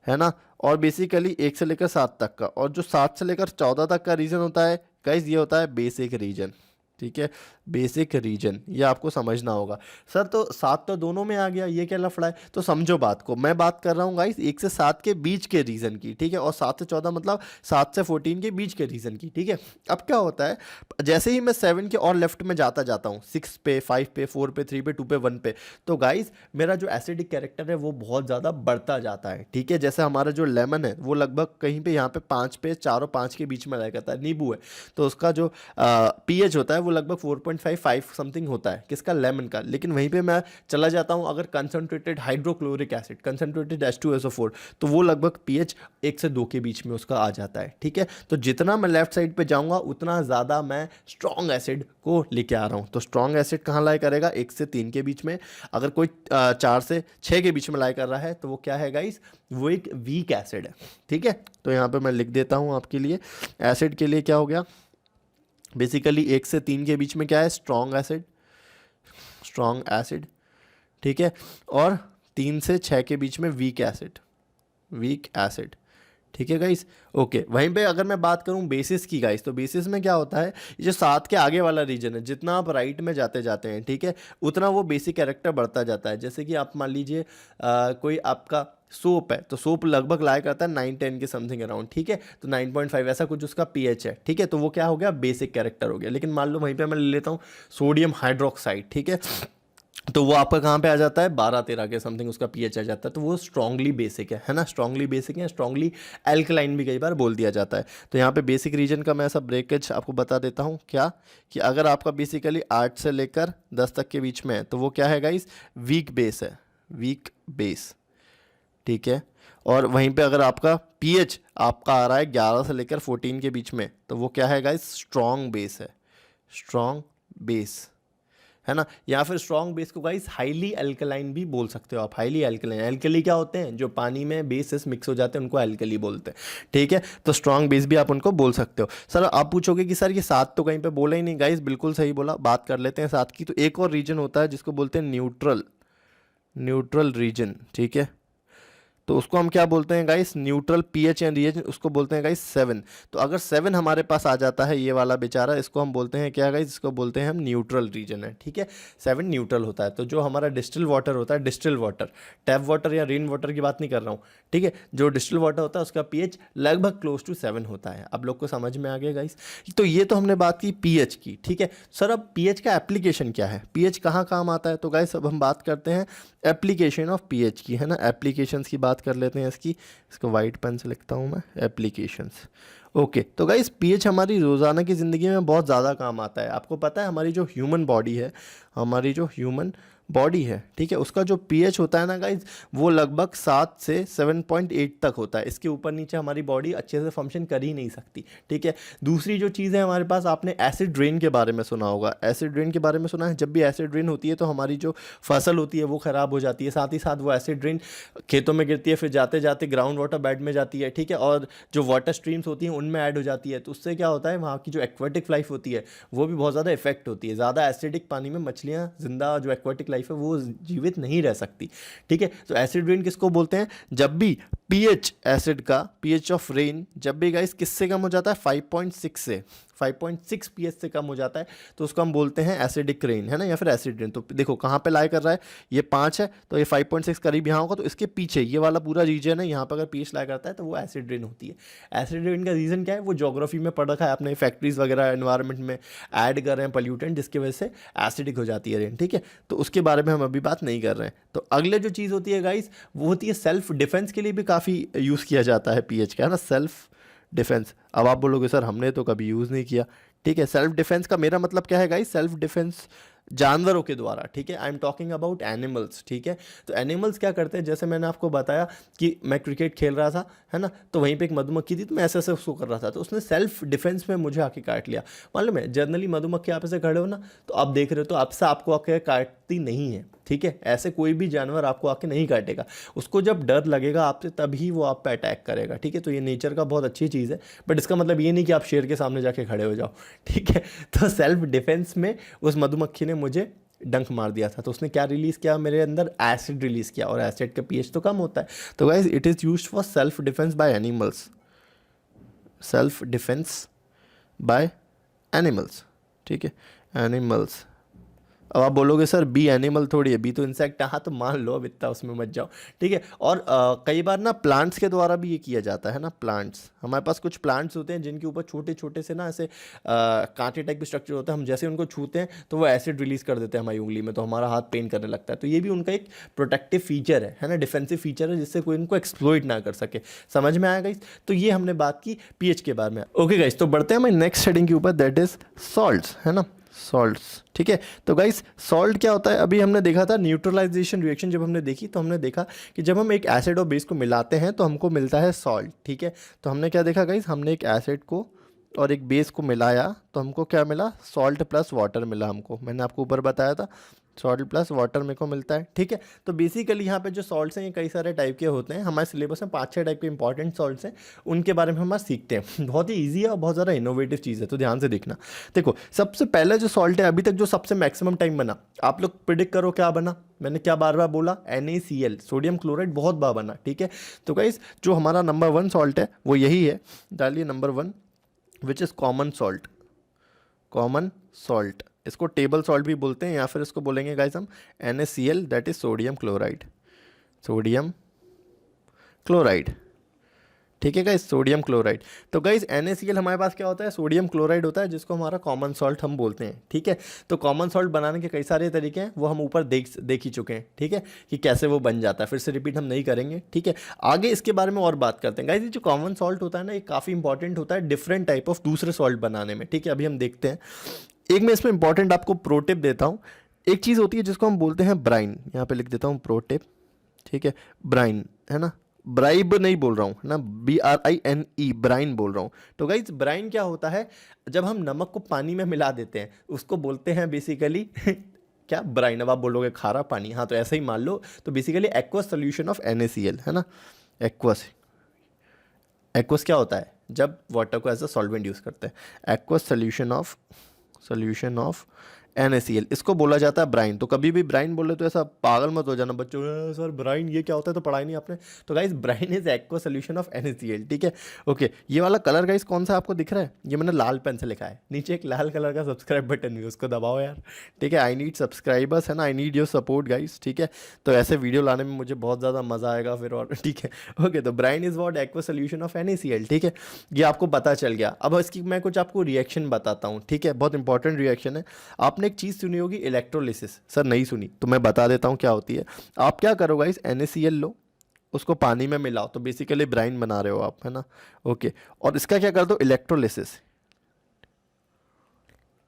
है ना। और बेसिकली 1 से लेकर 7 तक का, और जो 7 से लेकर 14 तक का रीजन होता है गाइस, ये होता है बेसिक रीजन। ठीक है, बेसिक रीजन, ये आपको समझना होगा। सर तो 7 तो दोनों में आ गया, ये क्या लफड़ा है, तो समझो बात को। मैं बात कर रहा हूँ गाइस 1 से 7 के बीच के रीजन की, ठीक है, और 7 से 14 मतलब 7 से 14 के बीच के रीजन की। ठीक है, अब क्या होता है, जैसे ही मैं 7 के और लेफ्ट में जाता हूँ, 6 पे, 5 पे, 4 पे, 3 पे, 2 पे, 1 पे, तो गाइस मेरा जो एसिडिक कैरेक्टर है वो बहुत ज़्यादा बढ़ता जाता है। ठीक है, जैसे हमारा जो लेमन है वो लगभग कहीं पे यहाँ पे 5 पे, 4 और 5 के बीच में रह करता है। नींबू है तो उसका जो पीएच होता है वो लगभग 4.55 समथिंग होता है, किसका, लेमन का। लेकिन वहीं पे मैं चला जाता हूँ अगर concentrated hydrochloric acid, concentrated H2SO4, तो वो लगभग पीएच 1 से 2 के बीच में उसका आ जाता है। ठीक है, तो जितना मैं लेफ्ट साइड पे जाऊँगा उतना ज़्यादा मैं स्ट्रॉन्ग एसिड को लेके आ रहा हूँ। तो स्ट्रॉन्ग एसिड कहाँ लाई करेगा, 1 से 3 के बीच में। अगर कोई 4 से 6 के बीच में लाई कर रहा है तो वो क्या है गाइस, वो एक वीक एसिड है। ठीक है, तो यहाँ पे मैं लिख देता हूँ आपके लिए, एसिड के लिए क्या हो गया, बेसिकली 1 से 3 के बीच में क्या है, स्ट्रॉन्ग एसिड, स्ट्रॉन्ग एसिड। ठीक है, और 3 से 6 के बीच में वीक एसिड, वीक एसिड। ठीक है गाइस। ओके, वहीं पे अगर मैं बात करूं बेसिस की गाइस, तो बेसिस में क्या होता है, ये जो 7 के आगे वाला रीजन है, जितना आप राइट में जाते जाते हैं, ठीक है, उतना वो बेसिक कैरेक्टर बढ़ता जाता है। जैसे कि आप मान लीजिए कोई आपका सोप है, तो सोप लगभग लाया करता है 9-10 के समथिंग अराउंड, ठीक है, तो 9.5 ऐसा कुछ उसका पीएच है, ठीक है, तो वो क्या हो गया, बेसिक कैरेक्टर हो गया। लेकिन मान लो वहीं पे मैं ले लेता हूँ सोडियम हाइड्रोक्साइड, ठीक है, तो वो आपका कहाँ पे आ जाता है, 12-13 के समथिंग उसका पीएच आ जाता है, तो वो स्ट्रांगली बेसिक है ना, स्ट्रांगली बेसिक है, स्ट्रांगली एल्कलाइन भी कई बार बोल दिया जाता है। तो यहाँ पे बेसिक रीजन का मैं ऐसा ब्रेकेज आपको बता देता हूँ क्या, कि अगर आपका बेसिकली 8 से लेकर 10 तक के बीच में है, तो वो क्या है गाइस, वीक बेस है, वीक बेस, ठीक है। और वहीं पे अगर आपका पीएच आपका आ रहा है 11 से लेकर 14 के बीच में, तो वो क्या है गाइस, स्ट्रॉन्ग बेस है, स्ट्रॉन्ग बेस, है ना। या फिर स्ट्रॉन्ग बेस को गाइस हाईली अल्कलाइन भी बोल सकते हो आप, हाईली अल्कलाइन। अल्कली क्या होते हैं, जो पानी में बेसेस मिक्स हो जाते हैं उनको अल्कली बोलते हैं, ठीक है। तो स्ट्रॉन्ग बेस भी आप उनको बोल सकते हो। सर आप पूछोगे कि सर ये 7 तो कहीं पे बोला ही नहीं, गाइस बिल्कुल सही बोला, बात कर लेते हैं 7 की। तो एक और रीजन होता है जिसको बोलते हैं न्यूट्रल, न्यूट्रल रीजन, ठीक है, तो उसको हम क्या बोलते हैं guys, neutral pH and region, उसको बोलते हैं गाइस 7। तो अगर 7 हमारे पास आ जाता है, ये वाला बेचारा, इसको हम बोलते हैं क्या गाइस, इसको बोलते हैं हम न्यूट्रल रीजन है, ठीक है। 7 न्यूट्रल होता है। तो जो हमारा डिस्टिल वाटर होता है, डिस्टिल वाटर, टैप वाटर या रेन वाटर की बात नहीं कर रहा हूँ, ठीक है, जो डिस्टिल वाटर होता है उसका पीएच लगभग क्लोज टू 7 होता है। आप लोग को समझ में आ गया गाइस। तो ये तो हमने बात की पीएच की, ठीक है। सर अब पीएच का एप्लीकेशन क्या है, पीएच कहाँ काम आता है, तो गाइस अब हम बात करते हैं एप्लीकेशन ऑफ पीएच की, है ना। एप्लीकेशंस की बात कर लेते हैं इसकी, इसको वाइट पेन से लिखता हूँ मैं, एप्लीकेशंस। ओके, तो गाइस पीएच हमारी रोज़ाना की ज़िंदगी में बहुत ज़्यादा काम आता है। आपको पता है हमारी जो ह्यूमन बॉडी है, हमारी जो ह्यूमन बॉडी है, ठीक है, उसका जो पीएच होता है ना गाइज, वो लगभग 7 से 7.8 तक होता है। इसके ऊपर नीचे हमारी बॉडी अच्छे से फंक्शन कर ही नहीं सकती, ठीक है। दूसरी जो चीज़ है हमारे पास, आपने एसिड रेन के बारे में सुना होगा, एसिड रेन के बारे में सुना है। जब भी एसिड रेन होती है तो हमारी जो फसल होती है वो ख़राब हो जाती है, साथ ही साथ वो एसिड रेन खेतों में गिरती है, फिर जाते जाते ग्राउंड वाटर बेड में जाती है, ठीक है, और जो वाटर स्ट्रीम्स होती हैं उनमें ऐड हो जाती है। तो उससे क्या होता है, वहाँ की जो एक्वाटिक लाइफ होती है वो भी बहुत ज़्यादा इफेक्ट होती है। ज़्यादा एसिडिक पानी में मछलियाँ, जिंदा जो एक्वाटिक लाइफ है वो जीवित नहीं रह सकती, ठीक है। तो एसिड रेन किसको बोलते हैं, जब भी पीएच एसिड का, पीएच ऑफ रेन जब भी गाइस किससे कम हो जाता है, 5.6 से, 5.6 पीएच से कम हो जाता है, तो उसको हम बोलते हैं एसिडिक रेन, है ना, या फिर एसिड रेन। तो देखो कहाँ पे लाई कर रहा है, ये 5 है, तो ये 5.6 करीब यहाँ होगा, तो इसके पीछे ये वाला पूरा रीजन है, यहाँ पर अगर पीएच लाई करता है तो वो एसिड रेन होती है। एसिड रेन का रीज़न क्या है, वो ज्योग्राफी में पढ़ रखा है आपने, फैक्ट्रीज वगैरह एनवायरनमेंट में ऐड कर रहे हैं पॉल्यूटेंट, जिसकी वजह से एसिडिक हो जाती है रेन, ठीक है। तो उसके बारे में हम अभी बात नहीं कर रहे हैं। तो अगले जो चीज़ होती है गाइस, वो होती है सेल्फ डिफेंस के लिए भी काफ़ी यूज़ किया जाता है पीएच का, है ना, सेल्फ डिफेंस। अब आप बोलोगे सर हमने तो कभी यूज़ नहीं किया, ठीक है। सेल्फ डिफेंस का मेरा मतलब क्या है गाइस, सेल्फ डिफेंस जानवरों के द्वारा, ठीक है। I am talking about animals, ठीक है। तो एनिमल्स क्या करते हैं, जैसे मैंने आपको बताया कि मैं क्रिकेट खेल रहा था, है ना, तो वहीं पे एक मधुमक्खी थी, तो मैं ऐसे ऐसे उसको कर रहा था, तो उसने सेल्फ डिफेंस में मुझे आके काट लिया। मालूम है, जनरली मधुमक्खी आप ऐसे खड़े हो ना, तो आप देख रहे हो, तो आपसे आपको आके काटती नहीं है, ठीक है। ऐसे कोई भी जानवर आपको आके नहीं काटेगा, उसको जब डर लगेगा आपसे तभी वो आप पे अटैक करेगा, ठीक है। तो ये नेचर का बहुत अच्छी चीज़ है, बट इसका मतलब ये नहीं कि आप शेर के सामने जाके खड़े हो जाओ, ठीक है। तो सेल्फ डिफेंस में उस मधुमक्खी ने मुझे डंक मार दिया था, तो उसने क्या रिलीज़ किया, मेरे अंदर एसिड रिलीज़ किया, और एसिड का पीएच तो कम होता है। तो guys it is used for self defence by animals, self defence by animals, ठीक है, एनिमल्स। अब आप बोलोगे सर बी एनिमल थोड़ी है, बी तो इंसेक्ट है, हाँ तो मान लो अब इतना उसमें मत जाओ, ठीक है। और कई बार ना प्लांट्स के द्वारा भी ये किया जाता है ना, प्लांट्स, हमारे पास कुछ प्लांट्स होते हैं जिनके ऊपर छोटे छोटे से ना ऐसे कांटे टाइप के स्ट्रक्चर होता है, हम जैसे उनको छूते हैं तो वो एसिड रिलीज कर देते हैं हमारी उंगली में, तो हमारा हाथ पेन करने लगता है। तो ये भी उनका एक प्रोटेक्टिव फीचर है ना, डिफेंसिव फीचर है, जिससे कोई इनको एक्सप्लॉइट ना कर सके। समझ में आया गाइस। तो ये हमने बात की पीएच के बारे में। ओके गाइस, तो बढ़ते हैं हमारे नेक्स्ट हेडिंग के ऊपर, दैट इज सॉल्ट्स, है ना, सॉल्ट्स, ठीक है। तो गाइस सॉल्ट क्या होता है, अभी हमने देखा था न्यूट्रलाइजेशन रिएक्शन, जब हमने देखी तो हमने देखा कि जब हम एक एसिड और बेस को मिलाते हैं तो हमको मिलता है सॉल्ट, ठीक है। तो हमने क्या देखा गाइस, हमने एक एसिड को और एक बेस को मिलाया तो हमको क्या मिला, सॉल्ट प्लस वाटर मिला हमको। मैंने आपको ऊपर बताया था सॉल्ट प्लस वाटर मेरे को मिलता है, ठीक है। तो बेसिकली यहाँ पे जो सॉल्ट्स हैं ये कई सारे टाइप के होते हैं। हमारे सिलेबस में 5-6 टाइप के इंपॉर्टेंट सॉल्ट्स हैं, उनके बारे में हम आज सीखते हैं। बहुत ही ईजी है और बहुत ज़्यादा इनोवेटिव चीज़ है, तो ध्यान से देखना। देखो सबसे पहले जो सॉल्ट है अभी तक जो सबसे मैक्सिमम टाइम बना, आप लोग प्रिडिक्ट करो क्या बना। मैंने क्या बार बार बोला, NaCl, सोडियम क्लोराइड बहुत बार बना, ठीक है। तो गाइस जो हमारा नंबर 1 सॉल्ट है वो यही है, डालिए number 1, which is common salt. Common salt, इसको टेबल सॉल्ट भी बोलते हैं, या फिर इसको बोलेंगे गाइस हम NaCl, that is sodium chloride. Sodium chloride, ठीक है गाइस, सोडियम क्लोराइड। तो गाइस NaCl हमारे पास क्या होता है, सोडियम क्लोराइड होता है, जिसको हमारा कॉमन सॉल्ट हम बोलते हैं, ठीक है। तो कॉमन सॉल्ट बनाने के कई सारे तरीके हैं, वो हम ऊपर देख ही चुके हैं, ठीक है, कि कैसे वो बन जाता है। फिर से रिपीट हम नहीं करेंगे, ठीक है। आगे इसके बारे में और बात करते हैं गाइस। ये जो कॉमन सॉल्ट होता है ना, ये काफ़ी इंपॉर्टेंट होता है डिफरेंट टाइप ऑफ दूसरे सॉल्ट बनाने में, ठीक है। अभी हम देखते हैं। एक मैं इसमें इंपॉर्टेंट आपको प्रो टिप देता हूँ। एक चीज़ होती है जिसको हम बोलते हैं ब्राइन, यहाँ पे लिख देता हूँ प्रो टिप, ठीक है। ब्राइन है ना, ब्राइब नहीं बोल रहा हूँ ना, BRINE, ब्राइन बोल रहा हूँ। तो गाइज ब्राइन क्या होता है, जब हम नमक को पानी में मिला देते हैं उसको बोलते हैं बेसिकली क्या, ब्राइन। अब आप बोलोगे खारा पानी, हाँ तो ऐसे ही मान लो। तो basically aqueous solution of NaCl है ना, एक्वस। एक्वस क्या होता है, जब वाटर को एज अ सॉल्वेंट यूज़ करते हैं। एक्वस सोल्यूशन ऑफ NaCl, इसको बोला जाता है ब्राइन। तो कभी भी ब्राइन बोले तो ऐसा पागल मत हो जाना बच्चों, सर ब्राइन ये क्या होता है, तो पढ़ाई नहीं आपने। तो guys brine is aqua solution of NaCl, ठीक है। ओके, ये वाला कलर गाइस कौन सा आपको दिख रहा है, ये मैंने लाल पेन से लिखा है। नीचे एक लाल कलर का सब्सक्राइब बटन भी, उसको दबाओ यार, ठीक है। आई नीड सब्सक्राइबर्स है ना, I need your support guys, ठीक है। तो ऐसे वीडियो लाने में मुझे बहुत ज़्यादा मज़ा आएगा फिर, और ठीक है। ओके, तो brine is what, aqua solution of NaCl, ठीक है। ये आपको पता चल गया। अब इसकी मैं कुछ आपको रिएक्शन बताता हूँ, ठीक है, बहुत इंपॉर्टेंट रिएक्शन है। आपने एक चीज़ सुनी होगी इलेक्ट्रोलिसिस, सर नहीं सुनी तो मैं बता देता हूँ क्या होती है। आप क्या करो गाइस, NaCl लो, उसको पानी में मिलाओ, तो बेसिकली ब्राइन बना रहे हो आप, है ना। ओके, और इसका क्या कर दो, इलेक्ट्रोलिसिस,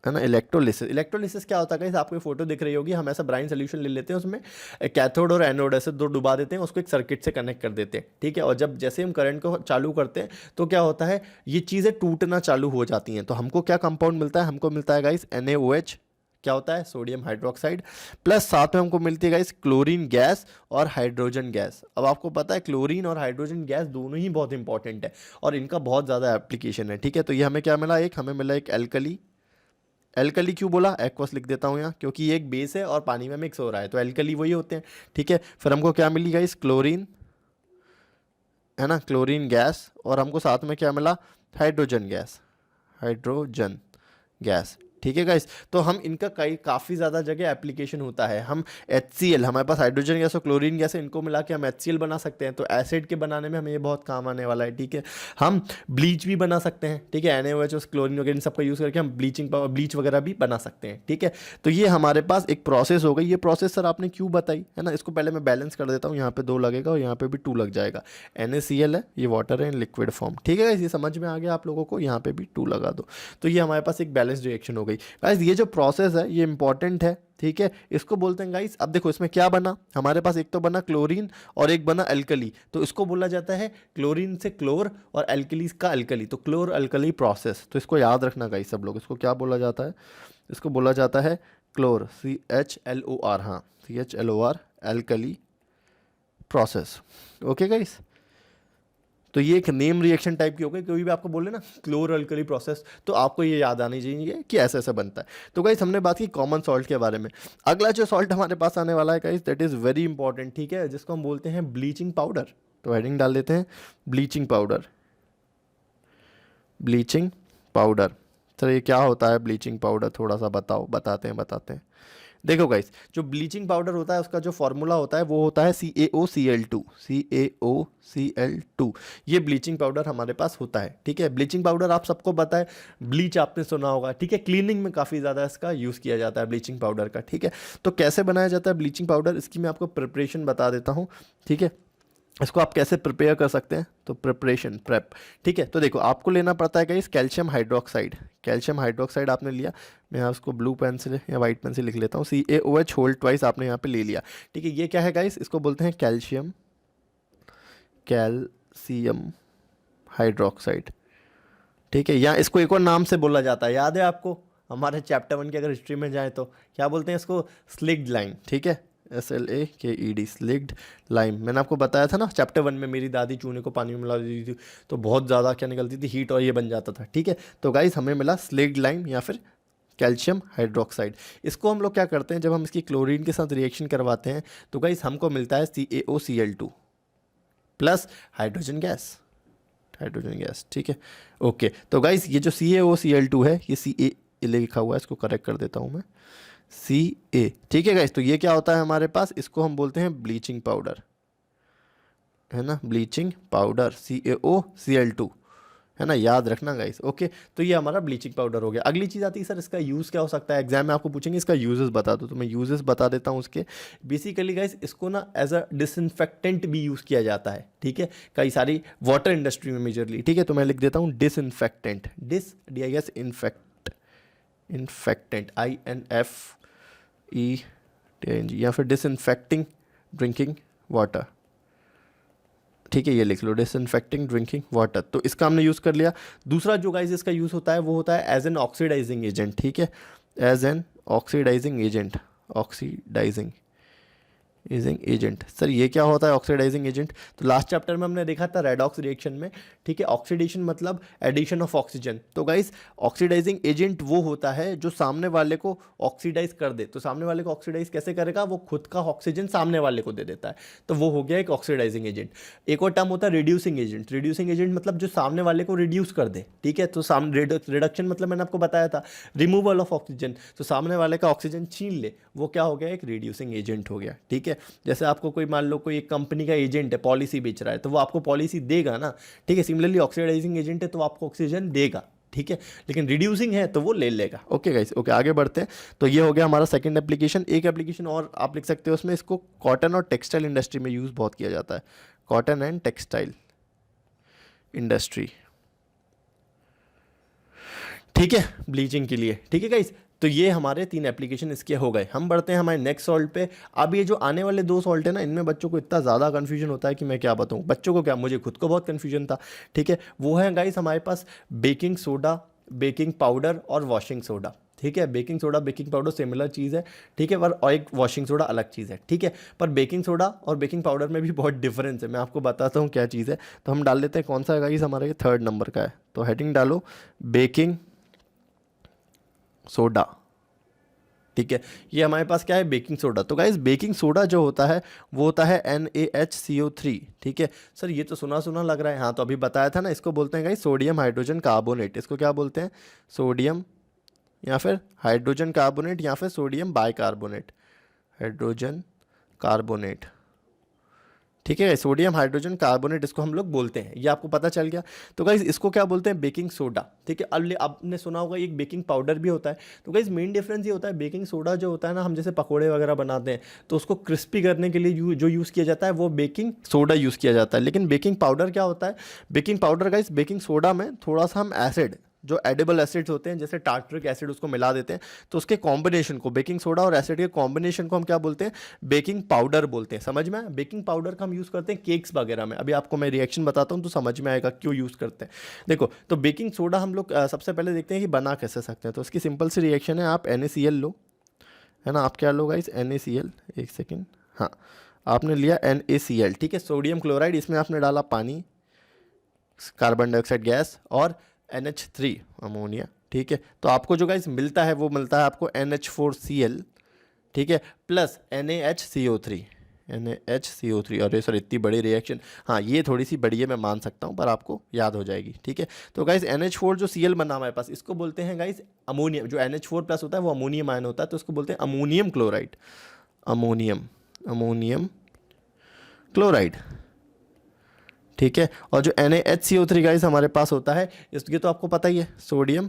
है ना। इलेक्ट्रोलिसिस क्या होता है गाइस, आपको फोटो दिख रही होगी। हम ऐसा ब्राइन सोल्यूशन ले लेते हैं, उसमें कैथोड और एनोड ऐसे दो डुबा देते हैं, उसको एक सर्किट से कनेक्ट कर देते हैं, ठीक है। और जब जैसे हम करंट को चालू करते हैं तो क्या होता है, ये चीज़ें टूटना चालू हो जाती हैं। तो हमको क्या कंपाउंड मिलता है, हमको मिलता है गाइस NaOH, क्या होता है, सोडियम हाइड्रोक्साइड, प्लस साथ में हमको मिलती है गाइस क्लोरीन गैस और हाइड्रोजन गैस। अब आपको पता है क्लोरीन और हाइड्रोजन गैस दोनों ही बहुत इंपॉर्टेंट है और इनका बहुत ज़्यादा एप्लीकेशन है, ठीक है। तो ये हमें क्या मिला, हमें मिला एक एल्कली। एल्कली क्यों बोला, एक्वस लिख देता हूँ यहाँ, क्योंकि ये एक बेस है और पानी में मिक्स हो रहा है, तो एल्कली वही होते हैं, ठीक है। फिर हमको क्या मिली गाइस, क्लोरीन, है ना, क्लोरीन गैस, और हमको साथ में क्या मिला, हाइड्रोजन गैस, ठीक है गाइस। तो हम इनका काफ़ी ज़्यादा जगह एप्लीकेशन होता है। हम HCl, हमारे पास हाइड्रोजन गैस और क्लोरीन गैस है, इनको मिला के हम HCl बना सकते हैं, तो एसिड के बनाने में हमें ये बहुत काम आने वाला है, ठीक है। हम ब्लीच भी बना सकते हैं, ठीक है, NaOH और क्लोरीन वगैरह इन सबका यूज़ करके हम ब्लीच वगैरह भी बना सकते हैं, ठीक है। तो ये हमारे पास एक प्रोसेस हो गई। ये प्रोसेस सर आपने क्यों बताई, है ना, इसको पहले मैं बैलेंस कर देता हूँ। यहाँ पे 2 लगेगा और यहाँ पे भी 2 लग जाएगा। NaCl है, ये वाटर है इन लिक्विड फॉर्म, ठीक है। ये समझ में आ गया आप लोगों को, यहाँ पे भी 2 लगा दो, तो ये हमारे पास एक बैलेंस रिएक्शन हो गई गाइस। ये जो प्रोसेस है ये इंपॉर्टेंट है, ठीक है, इसको बोलते हैं गाइस। अब देखो इसमें क्या बना, हमारे पास एक तो बना क्लोरीन और एक बना अल्कली, तो इसको बोला जाता है क्लोरीन से क्लोर और अल्कली का अल्कली, तो क्लोर अल्कली प्रोसेस। तो इसको याद रखना गाइस सब लोग, इसको क्या बोला जाता है, इसको बोला जाता है क्लोर, CHLOR, हाँ CHLOR, alkali process, okay guys. तो ये एक नेम रिएक्शन टाइप की हो गई, कोई भी आपको बोले ना क्लोर अल्कली प्रोसेस, तो आपको ये याद आनी चाहिए कि ऐसा ऐसा बनता है। तो गाइस हमने बात की कॉमन सॉल्ट के बारे में। अगला जो सॉल्ट हमारे पास आने वाला है guys, that is very important, ठीक है, जिसको हम बोलते हैं ब्लीचिंग पाउडर। तो हेडिंग डाल देते हैं bleaching powder. Bleaching powder, sir ये क्या होता है ब्लीचिंग पाउडर, थोड़ा सा बताते हैं। देखो गाइस, जो ब्लीचिंग पाउडर होता है उसका जो फॉर्मूला होता है वो होता है CaOCl2। ये ब्लीचिंग पाउडर हमारे पास होता है, ठीक है। ब्लीचिंग पाउडर आप सबको पता है, ब्लीच आपने सुना होगा, ठीक है। क्लीनिंग में काफ़ी ज़्यादा इसका यूज़ किया जाता है ब्लीचिंग पाउडर का, ठीक है। तो कैसे बनाया जाता है ब्लीचिंग पाउडर, इसकी मैं आपको प्रिपरेशन बता देता हूँ, ठीक है। इसको आप कैसे प्रिपेयर कर सकते हैं, तो प्रेप, ठीक है। तो देखो आपको लेना पड़ता है गाइस कैल्शियम हाइड्रोक्साइड आपने लिया। मैं यहाँ उसको ब्लू पेन से या वाइट पेन से लिख लेता हूँ, CaOH होल ट्वाइस आपने यहाँ पे ले लिया, ठीक है। ये क्या है गाइस, इसको बोलते हैं कैल्शियम हाइड्रोक्साइड, ठीक है, या इसको एक और नाम से बोला जाता है, याद है आपको हमारे चैप्टर 1 की अगर हिस्ट्री में जाए तो क्या बोलते हैं इसको, स्लिग्ड लाइम। ठीक है, SLAKED, स्लिग्ड लाइम। मैंने आपको बताया था ना चैप्टर 1 में मेरी दादी चूने को पानी में मिला देती थी तो बहुत ज़्यादा क्या निकलती थी, हीट, और ये बन जाता था। ठीक है, तो गाइस हमें मिला स्लिग्ड लाइम या फिर कैल्शियम हाइड्रोक्साइड। इसको हम लोग क्या करते हैं, जब हम इसकी क्लोरीन के साथ रिएक्शन करवाते हैं तो गाइस हमको मिलता है CaOCl2 plus hydrogen gas, hydrogen gas. ठीक है, ओके। तो गाइस ये जो CaOCl2 है, ये Ca लिखा हुआ है, इसको करेक्ट कर देता हूँ मैं, Ca। ठीक है गाइस, तो ये क्या होता है हमारे पास, इसको हम बोलते हैं ब्लीचिंग पाउडर, है ना, ब्लीचिंग पाउडर CaOCl2, है ना, याद रखना गाइस। ओके, तो ये हमारा ब्लीचिंग पाउडर हो गया। अगली चीज़ आती है सर इसका यूज़ क्या हो सकता है, एग्जाम में आपको पूछेंगे इसका यूजेस बता दो, तो मैं यूजेस बता देता हूँ उसके। बेसिकली गाइस इसको ना एज अ डिसइंफेक्टेंट भी यूज़ किया जाता है। ठीक है, कई सारी वाटर इंडस्ट्री में मेजरली। ठीक है, तो मैं लिख देता हूँ डिसइंफेक्टेंट, DIS इन्फेक्टेंट INFECTING, या फिर डिसइंफेक्टिंग ड्रिंकिंग वाटर। ठीक है, ये लिख लो, डिसइंफेक्टिंग ड्रिंकिंग वाटर। तो इसका हमने यूज़ कर लिया। दूसरा जो गाइस इसका यूज़ होता है वो होता है एज एन ऑक्सीडाइजिंग एजेंट। ठीक है, as an oxidising agent, oxidising agent. Sir ये क्या होता है ऑक्सीडाइजिंग एजेंट, तो लास्ट चैप्टर में हमने देखा था रेडॉक्स रिएक्शन में। ठीक है, ऑक्सीडेशन मतलब एडिशन ऑफ ऑक्सीजन। तो गाइस ऑक्सीडाइजिंग एजेंट वो होता है जो सामने वाले को ऑक्सीडाइज कर दे। तो सामने वाले को ऑक्सीडाइज कैसे करेगा, वो खुद का ऑक्सीजन सामने वाले को दे देता है, तो वो हो गया एक ऑक्सीडाइजिंग एजेंट। एक और टर्म होता है रिड्यूसिंग एजेंट। रिड्यूसिंग एजेंट मतलब जो सामने वाले को रिड्यूस कर दे। ठीक है, तो सामने रिडक्शन मतलब मैंने आपको बताया था रिमूवल ऑफ ऑक्सीजन, तो सामने वाले का ऑक्सीजन छीन ले, वो क्या हो गया, एक रिड्यूसिंग एजेंट हो गया। ठीक है, जैसे आपको कोई मान लो कोई एक कंपनी का एजेंट है, पॉलिसी बेच रहा है, तो वो आपको पॉलिसी देगा ना। ठीक है, सिमिलरली ऑक्सीडाइजिंग एजेंट है तो आपको ऑक्सीजन देगा। ठीक है, लेकिन रिड्यूसिंग है तो वो ले लेगा। ओके गाइस, ओके आगे बढ़ते हैं। तो ये हो गया हमारा सेकंड एप्लीकेशन। एक एप्लीकेशन और आप लिख सकते हो उसमें, इसको कॉटन और टेक्सटाइल इंडस्ट्री में यूज़ बहुत किया जाता है, कॉटन एंड टेक्सटाइल इंडस्ट्री। ठीक है, ब्लीचिंग के लिए। ठीक है गाइस, तो ये हमारे 3 एप्लीकेशन इसके हो गए। हम बढ़ते हैं हमारे नेक्स्ट सॉल्ट पे। अब ये जो आने वाले 2 सॉल्ट है ना, इनमें बच्चों को इतना ज़्यादा कन्फ्यूजन होता है कि मैं क्या बताऊँ बच्चों को, क्या मुझे खुद को बहुत कन्फ्यूजन था। ठीक है, वो है गाइस हमारे पास बेकिंग सोडा, बेकिंग पाउडर और वॉशिंग सोडा। ठीक है, baking soda baking powder similar चीज़ है। ठीक है, और एक वॉशिंग सोडा अलग चीज़ है। ठीक है, पर बेकिंग सोडा और बेकिंग पाउडर में भी बहुत डिफरेंस है, मैं आपको बताता हूँ क्या चीज़ है। तो हम डाल लेते हैं, कौन सा है गाइस हमारा, ये 3rd नंबर का है। तो हेडिंग डालो बेकिंग सोडा। ठीक है, ये हमारे पास क्या है, बेकिंग सोडा। तो गाइस बेकिंग सोडा जो होता है वो होता है NaHCO3। ठीक है, सर ये तो सुना सुना लग रहा है। हाँ, तो अभी बताया था ना, इसको बोलते हैं गाइस सोडियम हाइड्रोजन कार्बोनेट। इसको क्या बोलते हैं, सोडियम या फिर हाइड्रोजन कार्बोनेट या फिर सोडियम बाइकार्बोनेट, हाइड्रोजन कार्बोनेट। ठीक है, सोडियम हाइड्रोजन कार्बोनेट इसको हम लोग बोलते हैं, ये आपको पता चल गया। तो गाइज इसको क्या बोलते हैं, बेकिंग सोडा। ठीक है, अब आपने सुना होगा एक बेकिंग पाउडर भी होता है। तो गाइज मेन डिफरेंस ये होता है, बेकिंग सोडा जो होता है ना, हम जैसे पकोड़े वगैरह बनाते हैं तो उसको क्रिस्पी करने के लिए जो यूज़ किया जाता है वो बेकिंग सोडा यूज़ किया जाता है। लेकिन बेकिंग पाउडर क्या होता है, baking powder guys baking soda में थोड़ा सा हम एसिड, जो एडिबल एसिड्स होते हैं जैसे टार्टरिक एसिड, उसको मिला देते हैं, तो उसके कॉम्बिनेशन को, बेकिंग सोडा और एसिड के कॉम्बिनेशन को हम क्या बोलते हैं, बेकिंग पाउडर बोलते हैं। समझ में आया, बेकिंग पाउडर का हम यूज़ करते हैं केक्स वगैरह में। अभी आपको मैं रिएक्शन बताता हूँ तो समझ में आएगा क्यों यूज़ करते हैं। देखो, तो बेकिंग सोडा हम लोग सबसे पहले देखते हैं कि बना कैसे सकते हैं। तो इसकी सिंपल सी रिएक्शन है, आप NaCl लो, है ना, आप क्या लो गाइस, NaCl, एक सेकेंड, हाँ आपने लिया NaCl। ठीक है, सोडियम क्लोराइड, इसमें आपने डाला पानी, कार्बन डाइऑक्साइड गैस और NH3 अमोनिया। ठीक है, तो आपको जो गाइस मिलता है वो मिलता है आपको NH4Cl। ठीक है, प्लस NaHCO3, NaHCO3। अरे सर इतनी बड़ी रिएक्शन, हाँ ये थोड़ी सी बड़ी है मैं मान सकता हूँ, पर आपको याद हो जाएगी। ठीक है, तो गाइस NH4 जो Cl बना हमारे पास, इसको बोलते हैं गाइस अमोनियम। जो NH4 प्लस होता है वो अमोनियम आयन होता है, तो उसको बोलते हैं अमोनियम क्लोराइड, अमोनियम क्लोराइड। ठीक है, और जो NaHCO3 गाइस हमारे पास होता है, इसके तो आपको पता ही है, सोडियम,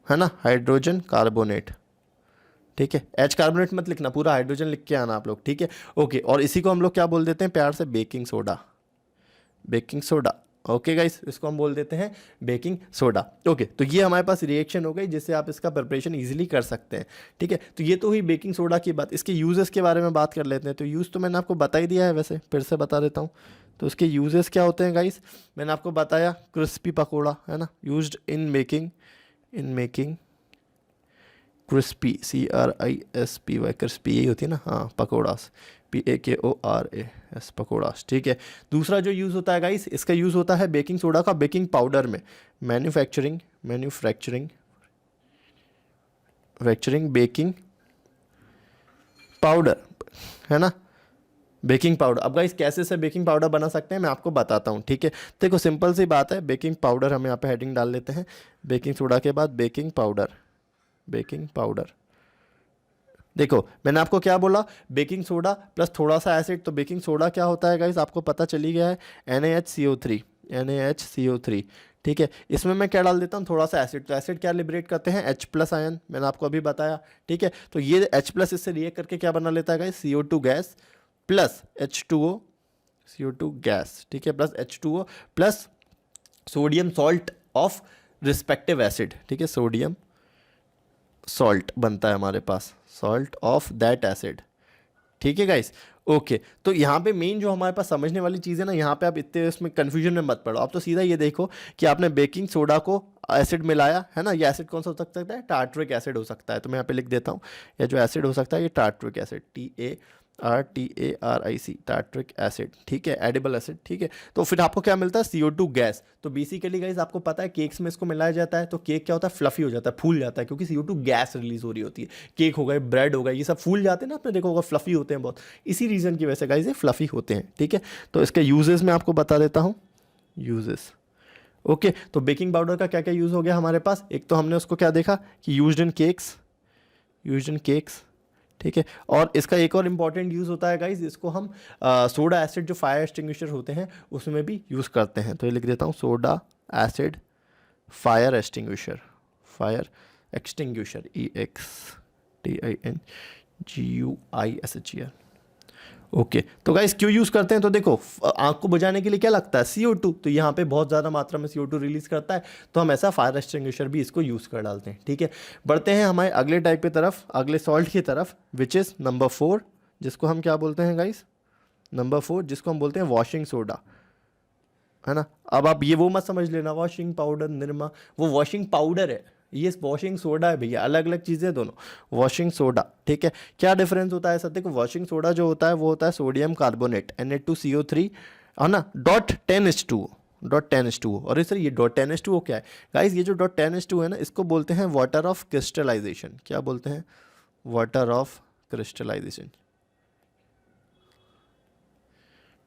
है ना, हाइड्रोजन कार्बोनेट। ठीक है, H कार्बोनेट मत लिखना, पूरा हाइड्रोजन लिख के आना आप लोग। ठीक है, ओके, और इसी को हम लोग क्या बोल देते हैं प्यार से, baking soda, baking soda. Okay guys, इसको हम बोल देते हैं बेकिंग सोडा। ओके, तो ये हमारे पास रिएक्शन हो गई जिससे आप इसका प्रिपरेशन इजीली कर सकते हैं। ठीक है, तो ये तो हुई बेकिंग सोडा की बात। इसके यूजेस के बारे में बात कर लेते हैं। तो यूज़ तो मैंने आपको बता ही दिया है, वैसे फिर से बता देता हूँ। तो इसके यूजेस क्या होते हैं गाइस, मैंने आपको बताया क्रिस्पी पकौड़ा है ना, used in making crispy, CRISPY, crispy यही होती है ना, हाँ, पकौड़ास, PAKORAS, पकौड़ास। ठीक है, दूसरा जो यूज़ होता है गाइस, इसका यूज़ होता है बेकिंग सोडा का बेकिंग पाउडर में, मैन्युफैक्चरिंग बेकिंग पाउडर, है ना, बेकिंग पाउडर। अब गाइस कैसे से बेकिंग पाउडर बना सकते हैं मैं आपको बताता हूँ। ठीक है, देखो सिंपल सी बात है, बेकिंग पाउडर हम यहाँ पे हेडिंग डाल लेते हैं, बेकिंग सोडा के बाद बेकिंग पाउडर। देखो मैंने आपको क्या बोला, बेकिंग सोडा प्लस थोड़ा सा एसिड। तो बेकिंग सोडा क्या होता है गाइस, आपको पता चली गया है, NaHCO3। ठीक है, इसमें मैं क्या डाल देता हूँ, थोड़ा सा एसिड। तो एसिड क्या लिबरेट करते हैं, H+ आयन, मैंने आपको अभी बताया। ठीक है, तो ये H+ इससे रिएक्ट करके क्या बना लेता है guys, CO2 gas plus H2O, CO2 gas. ठीक है, plus H2O plus sodium salt of respective acid. ठीक है, सोडियम सॉल्ट बनता है हमारे पास, सॉल्ट ऑफ दैट एसिड। ठीक है गाइस, ओके। तो यहाँ पे मेन जो हमारे पास समझने वाली चीज़ है ना, यहाँ पे आप इतने इसमें कन्फ्यूजन में मत पड़ो। आप तो सीधा ये देखो कि आपने बेकिंग सोडा को एसिड मिलाया है ना, ये एसिड कौन सा हो सकता है, टार्ट्रिक एसिड हो सकता है। तो मैं यहाँ पे लिख देता हूँ, या जो एसिड हो सकता है ये tartaric acid, TARTARIC, tartaric acid. ठीक है, एडिबल एसिड। ठीक है, तो फिर आपको क्या मिलता है, CO2 गैस। तो बेसिकली गाइस आपको पता है केक्स में इसको मिलाया जाता है, तो केक क्या होता है, फ्लफी हो जाता है, फूल जाता है, क्योंकि CO2 गैस रिलीज हो रही होती है। केक हो गए, ब्रेड हो गए, ये सब फूल जाते हैं ना, आपने देखा होगा फ्लफी होते हैं बहुत, इसी रीज़न की वजह से गाइस ये फ्लफी होते हैं। ठीक है, तो इसके यूजेस मैं आपको बता देता हूँ, यूजेस। ओके, तो बेकिंग पाउडर का क्या क्या यूज़ हो गया हमारे पास, एक तो हमने उसको क्या देखा कि यूज्ड इन केक्स। ठीक है, और इसका एक और इम्पॉर्टेंट यूज़ होता है गाइज, इसको हम सोडा एसिड जो फायर एक्सटिंग्विशर होते हैं उसमें भी यूज़ करते हैं। तो ये लिख देता हूँ, soda acid fire extinguisher, EXTINGUISHER। Okay, तो गाइस क्यों यूज़ करते हैं, तो देखो आँख को बुझाने के लिए क्या लगता है, CO2। तो यहाँ पे बहुत ज़्यादा मात्रा में CO2 रिलीज़ करता है, तो हम ऐसा फायर एक्सटिंग्विशर भी इसको यूज़ कर डालते हैं। ठीक है, बढ़ते हैं हमारे अगले टाइप की तरफ, अगले सॉल्ट की तरफ, विच इज़ नंबर 4, जिसको हम क्या बोलते हैं गाइस, नंबर 4, जिसको हम बोलते हैं वॉशिंग सोडा, है ना। अब आप ये वो मत समझ लेना वॉशिंग पाउडर निरमा, वो वॉशिंग पाउडर है, ये वॉशिंग सोडा है भैया, अलग अलग चीज़ें दोनों, वॉशिंग सोडा। ठीक है, क्या डिफरेंस होता है सर, देखो वॉशिंग सोडा जो होता है वो होता है सोडियम कार्बोनेट Na2CO3, है ना, .10H2O, और सर ये .10H2O क्या है गाइस, ये जो .10H2 है ना, इसको बोलते हैं वाटर ऑफ क्रिस्टलाइजेशन। क्या बोलते हैं, वाटर ऑफ क्रिस्टलाइजेशन।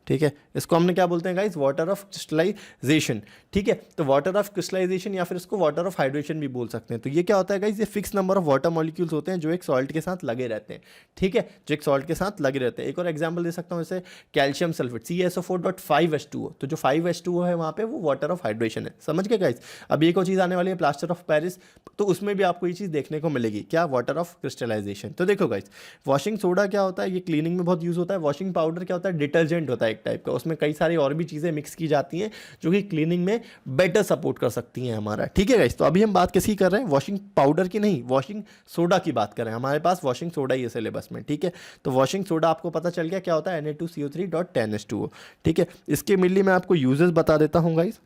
ठीक है, इसको हमने क्या बोलते हैं गाइस, वाटर ऑफ क्रिस्टलाइजेशन। ठीक है, तो वाटर ऑफ क्रिस्टलाइजेशन या फिर इसको वाटर ऑफ हाइड्रेशन भी बोल सकते हैं। तो ये क्या होता है गाइस, ये fix number of water molecules होते हैं जो एक सॉल्ट के साथ लगे रहते हैं। ठीक है, जो एक सॉल्ट के साथ लगे रहते हैं। एक और एग्जांपल दे सकता हूँ, जैसे कैल्शियम सल्फेट CaSO4.5H2O। तो जो 5H2O है वहाँ पे वो वाटर ऑफ हाइड्रेशन है। समझ गए गाइस। अब एक और चीज़ आने वाली है, प्लास्टर ऑफ पेरिस, तो उसमें भी आपको ये चीज़ देखने को मिलेगी, क्या, वाटर ऑफ क्रिस्टलाइजेशन। तो देखो गाइस, वॉशिंग सोडा क्या होता है, ये क्लीनिंग में बहुत यूज़ होता है। वॉशिंग पाउडर क्या होता है, डिटर्जेंट होता है एक टाइप का, उसमें कई सारी और भी चीज़ें मिक्स की जाती हैं जो कि क्लीनिंग में बेटर सपोर्ट कर सकती हैं हमारा। ठीक है गाइस, तो अभी हम बात किसकी कर रहे हैं, वॉशिंग पाउडर की नहीं, वॉशिंग सोडा की बात कर रहे हैं। हमारे पास वॉशिंग सोडा ही है सिलेबस में। ठीक है, तो वॉशिंग सोडा आपको पता चल गया क्या होता है, Na2CO3.10H2O। ठीक है, इसके मेनली मैं आपको यूजेस बता देता हूँ गाइस,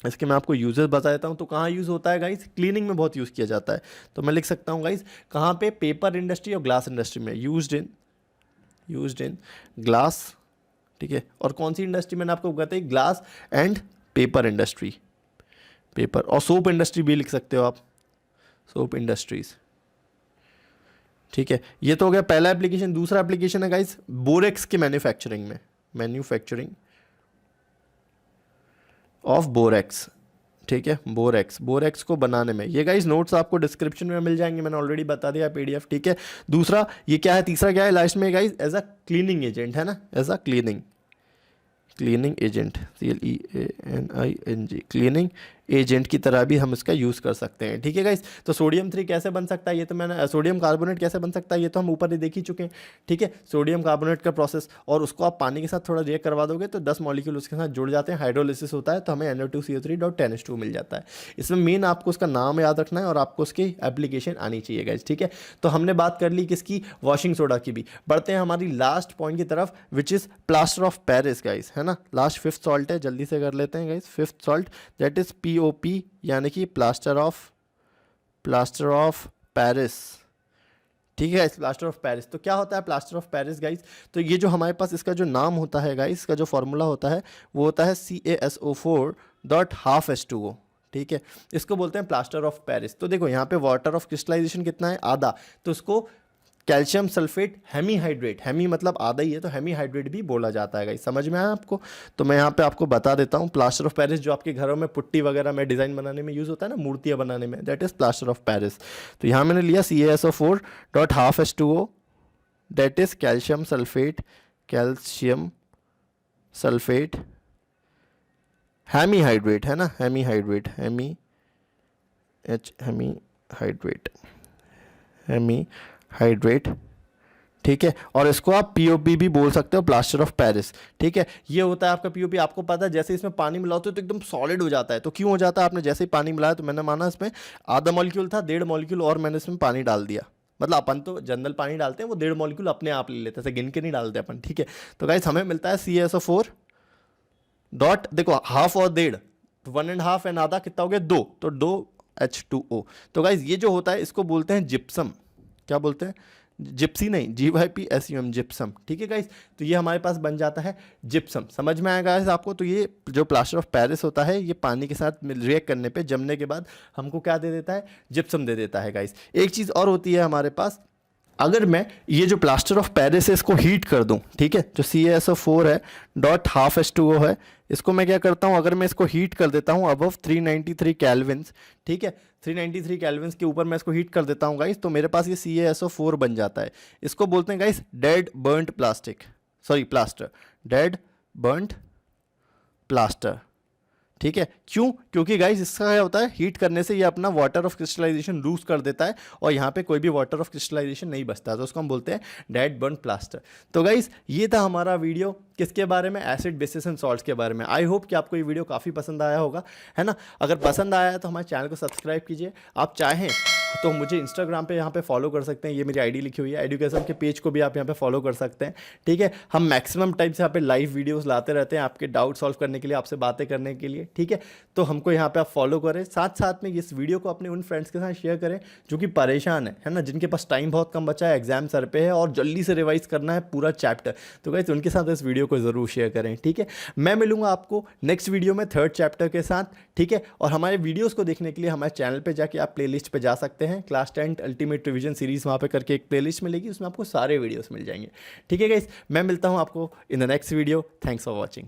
इसके मैं आपको यूजेस बता देता हूँ। तो कहाँ यूज़ होता है गाइस, क्लीनिंग में बहुत यूज़ किया जाता है। तो मैं लिख सकता हूँ गाइस, कहाँ पे, पेपर इंडस्ट्री और ग्लास इंडस्ट्री में, यूज्ड इन ग्लास। ठीक है, और कौन सी इंडस्ट्री मैंने आपको बताई, glass and paper industry, paper. और सोप इंडस्ट्री भी लिख सकते हो आप, सोप इंडस्ट्रीज। ठीक है, ये तो हो गया पहला एप्लीकेशन। दूसरा एप्लीकेशन है गाइस बोरेक्स के मैन्युफैक्चरिंग में, मैन्युफैक्चरिंग ऑफ बोरेक्स। ठीक है, बोरेक्स को बनाने में, ये गाइस नोट्स आपको डिस्क्रिप्शन में मिल जाएंगे, मैंने ऑलरेडी बता दिया PDF। ठीक है, दूसरा ये क्या है, तीसरा क्या है लास्ट में guys, as a cleaning agent, है ना, as a cleaning agent, CLEANING, cleaning agent की तरह भी हम इसका यूज़ कर सकते हैं। ठीक है गाइस, तो सोडियम 3 कैसे बन सकता है, ये तो मैंने सोडियम कार्बोनेट कैसे बन सकता है ये तो हम ऊपर ही देख ही चुके हैं। ठीक है, सोडियम कार्बोनेट का प्रोसेस, और उसको आप पानी के साथ थोड़ा रिएक्ट करवा दोगे तो 10 मॉलिक्यूल उसके साथ जुड़ जाते हैं, हाइड्रोलिसिस होता है तो हमें NO2CO3.10H2 मिल जाता है। इसमें मेन आपको उसका नाम याद रखना है और आपको उसकी एप्लीकेशन आनी चाहिए गाइस। ठीक है, तो हमने बात कर ली किसकी, वॉशिंग सोडा की भी। बढ़ते हैं हमारी लास्ट पॉइंट की तरफ which is plaster of Paris guys, है ना। लास्ट फिफ्थ सॉल्ट है, जल्दी से कर लेते हैं guys. Fifth salt that is POP, यानी कि प्लास्टर ऑफ पेरिस। ठीक है, प्लास्टर ऑफ पेरिस। तो क्या होता है प्लास्टर ऑफ पेरिस गाइस, तो ये जो हमारे पास इसका जो नाम होता है गाइस, इसका जो फॉर्मूला होता है वो होता है CaSO4.12H2O। ठीक है, इसको बोलते हैं प्लास्टर ऑफ पेरिस। तो देखो यहाँ पे वाटर ऑफ क्रिस्टलाइजेशन कितना है, आधा, तो इसको कैल्शियम सल्फेट हेमीहाइड्रेट, हेमी मतलब आधा ही है तो हेमीहाइड्रेट भी बोला जाता है गाइस। समझ में आया आपको, तो मैं यहाँ पे आपको बता देता हूँ प्लास्टर ऑफ पेरिस जो आपके घरों में पुट्टी वगैरह में डिज़ाइन बनाने में यूज़ होता है ना, मूर्तियाँ बनाने में, that is plaster of Paris. तो यहाँ मैंने लिया CaSO4.12H2O, that is calcium sulphate hemihydrate, है ना, हेमीहाइड्रेट ठीक है, और इसको आप POP भी बोल सकते हो, प्लास्टर ऑफ पेरिस। ठीक है, ये होता है आपका POP। आपको पता है जैसे इसमें पानी मिलाते हो तो एकदम सॉलिड हो जाता है। तो क्यों हो जाता है, आपने जैसे ही पानी मिलाया तो मैंने माना इसमें आधा मॉलिक्यूल था, 1.5 मॉलिक्यूल और मैंने इसमें पानी डाल दिया। मतलब अपन तो जनरल पानी डालते हैं, वो 1.5 मॉलिक्यूल अपने आप ले लेते हैं, ऐसे गिन के नहीं डालते अपन। ठीक है, तो गाइस हमें मिलता है CaSO4 डॉट, देखो हाफ और 1.5, 1.5 एंड आधा कितना हो गया 2, तो 2H2O। तो गाइस ये जो होता है इसको बोलते हैं जिप्सम। क्या बोलते हैं, जिप्सी नहीं, GYPSUM, जिप्सम। ठीक है गाइस, तो ये हमारे पास बन जाता है जिप्सम। समझ में आएगा गाइस आपको। तो ये जो प्लास्टर ऑफ पेरिस होता है ये पानी के साथ रिएक्ट करने पे, जमने के बाद हमको क्या दे देता है, जिप्सम दे देता है गाइस। एक चीज़ और होती है हमारे पास, अगर मैं ये जो प्लास्टर ऑफ पेरिस है इसको हीट कर दूं, ठीक है, जो CaSO4 है .12H2O है, इसको मैं क्या करता हूं, अगर मैं इसको हीट कर देता हूं अबव 393 केल्विन्स, ठीक है, 393 केल्विन्स के ऊपर मैं इसको हीट कर देता हूं गाइस, तो मेरे पास ये CaSO4 बन जाता है। इसको बोलते हैं guys dead burnt plaster, dead burnt plaster. ठीक है, क्यों, क्योंकि गाइस इसका क्या होता है, हीट करने से ये अपना वाटर ऑफ क्रिस्टलाइजेशन लूज कर देता है और यहाँ पे कोई भी वाटर ऑफ क्रिस्टलाइजेशन नहीं बचता, तो उसको हम बोलते हैं डेड बर्न प्लास्टर। तो गाइस ये था हमारा वीडियो किसके बारे में, एसिड बेसिस एंड सॉल्ट्स के बारे में। आई होप कि आपको ये वीडियो काफ़ी पसंद आया होगा, है ना। अगर पसंद आया है तो हमारे चैनल को सब्सक्राइब कीजिए। आप चाहें तो मुझे इंस्टाग्राम पे यहाँ पे फॉलो कर सकते हैं, ये मेरी आईडी लिखी हुई है, एडुकेशन के पेज को भी आप यहाँ पे फॉलो कर सकते हैं। ठीक है, हम मैक्सिमम टाइम से यहाँ पे लाइव वीडियोस लाते रहते हैं आपके डाउट सॉल्व करने के लिए, आपसे बातें करने के लिए। ठीक है, तो हमको यहाँ पे आप फॉलो करें, साथ साथ में इस वीडियो को अपने उन फ्रेंड्स के साथ शेयर करें जो कि परेशान है ना, जिनके पास टाइम बहुत कम बचा है, एग्जाम सर पे है और जल्दी से रिवाइज करना है पूरा चैप्टर। तो गाइस उनके साथ इस वीडियो को ज़रूर शेयर करें। ठीक है, मैं मिलूंगा आपको नेक्स्ट वीडियो में 3rd चैप्टर के साथ। ठीक है, और हमारे वीडियोज़ को देखने के लिए हमारे चैनल पर जाके आप प्लेलिस्ट पे जा सकते हैं, क्लास 10 अल्टीमेट रिवीजन सीरीज वहाँ पे करके एक प्लेलिस्ट मिलेगी, उसमें आपको सारे वीडियोस मिल जाएंगे। ठीक है गाइस, मैं मिलता हूँ आपको in the next video. Thanks for watching.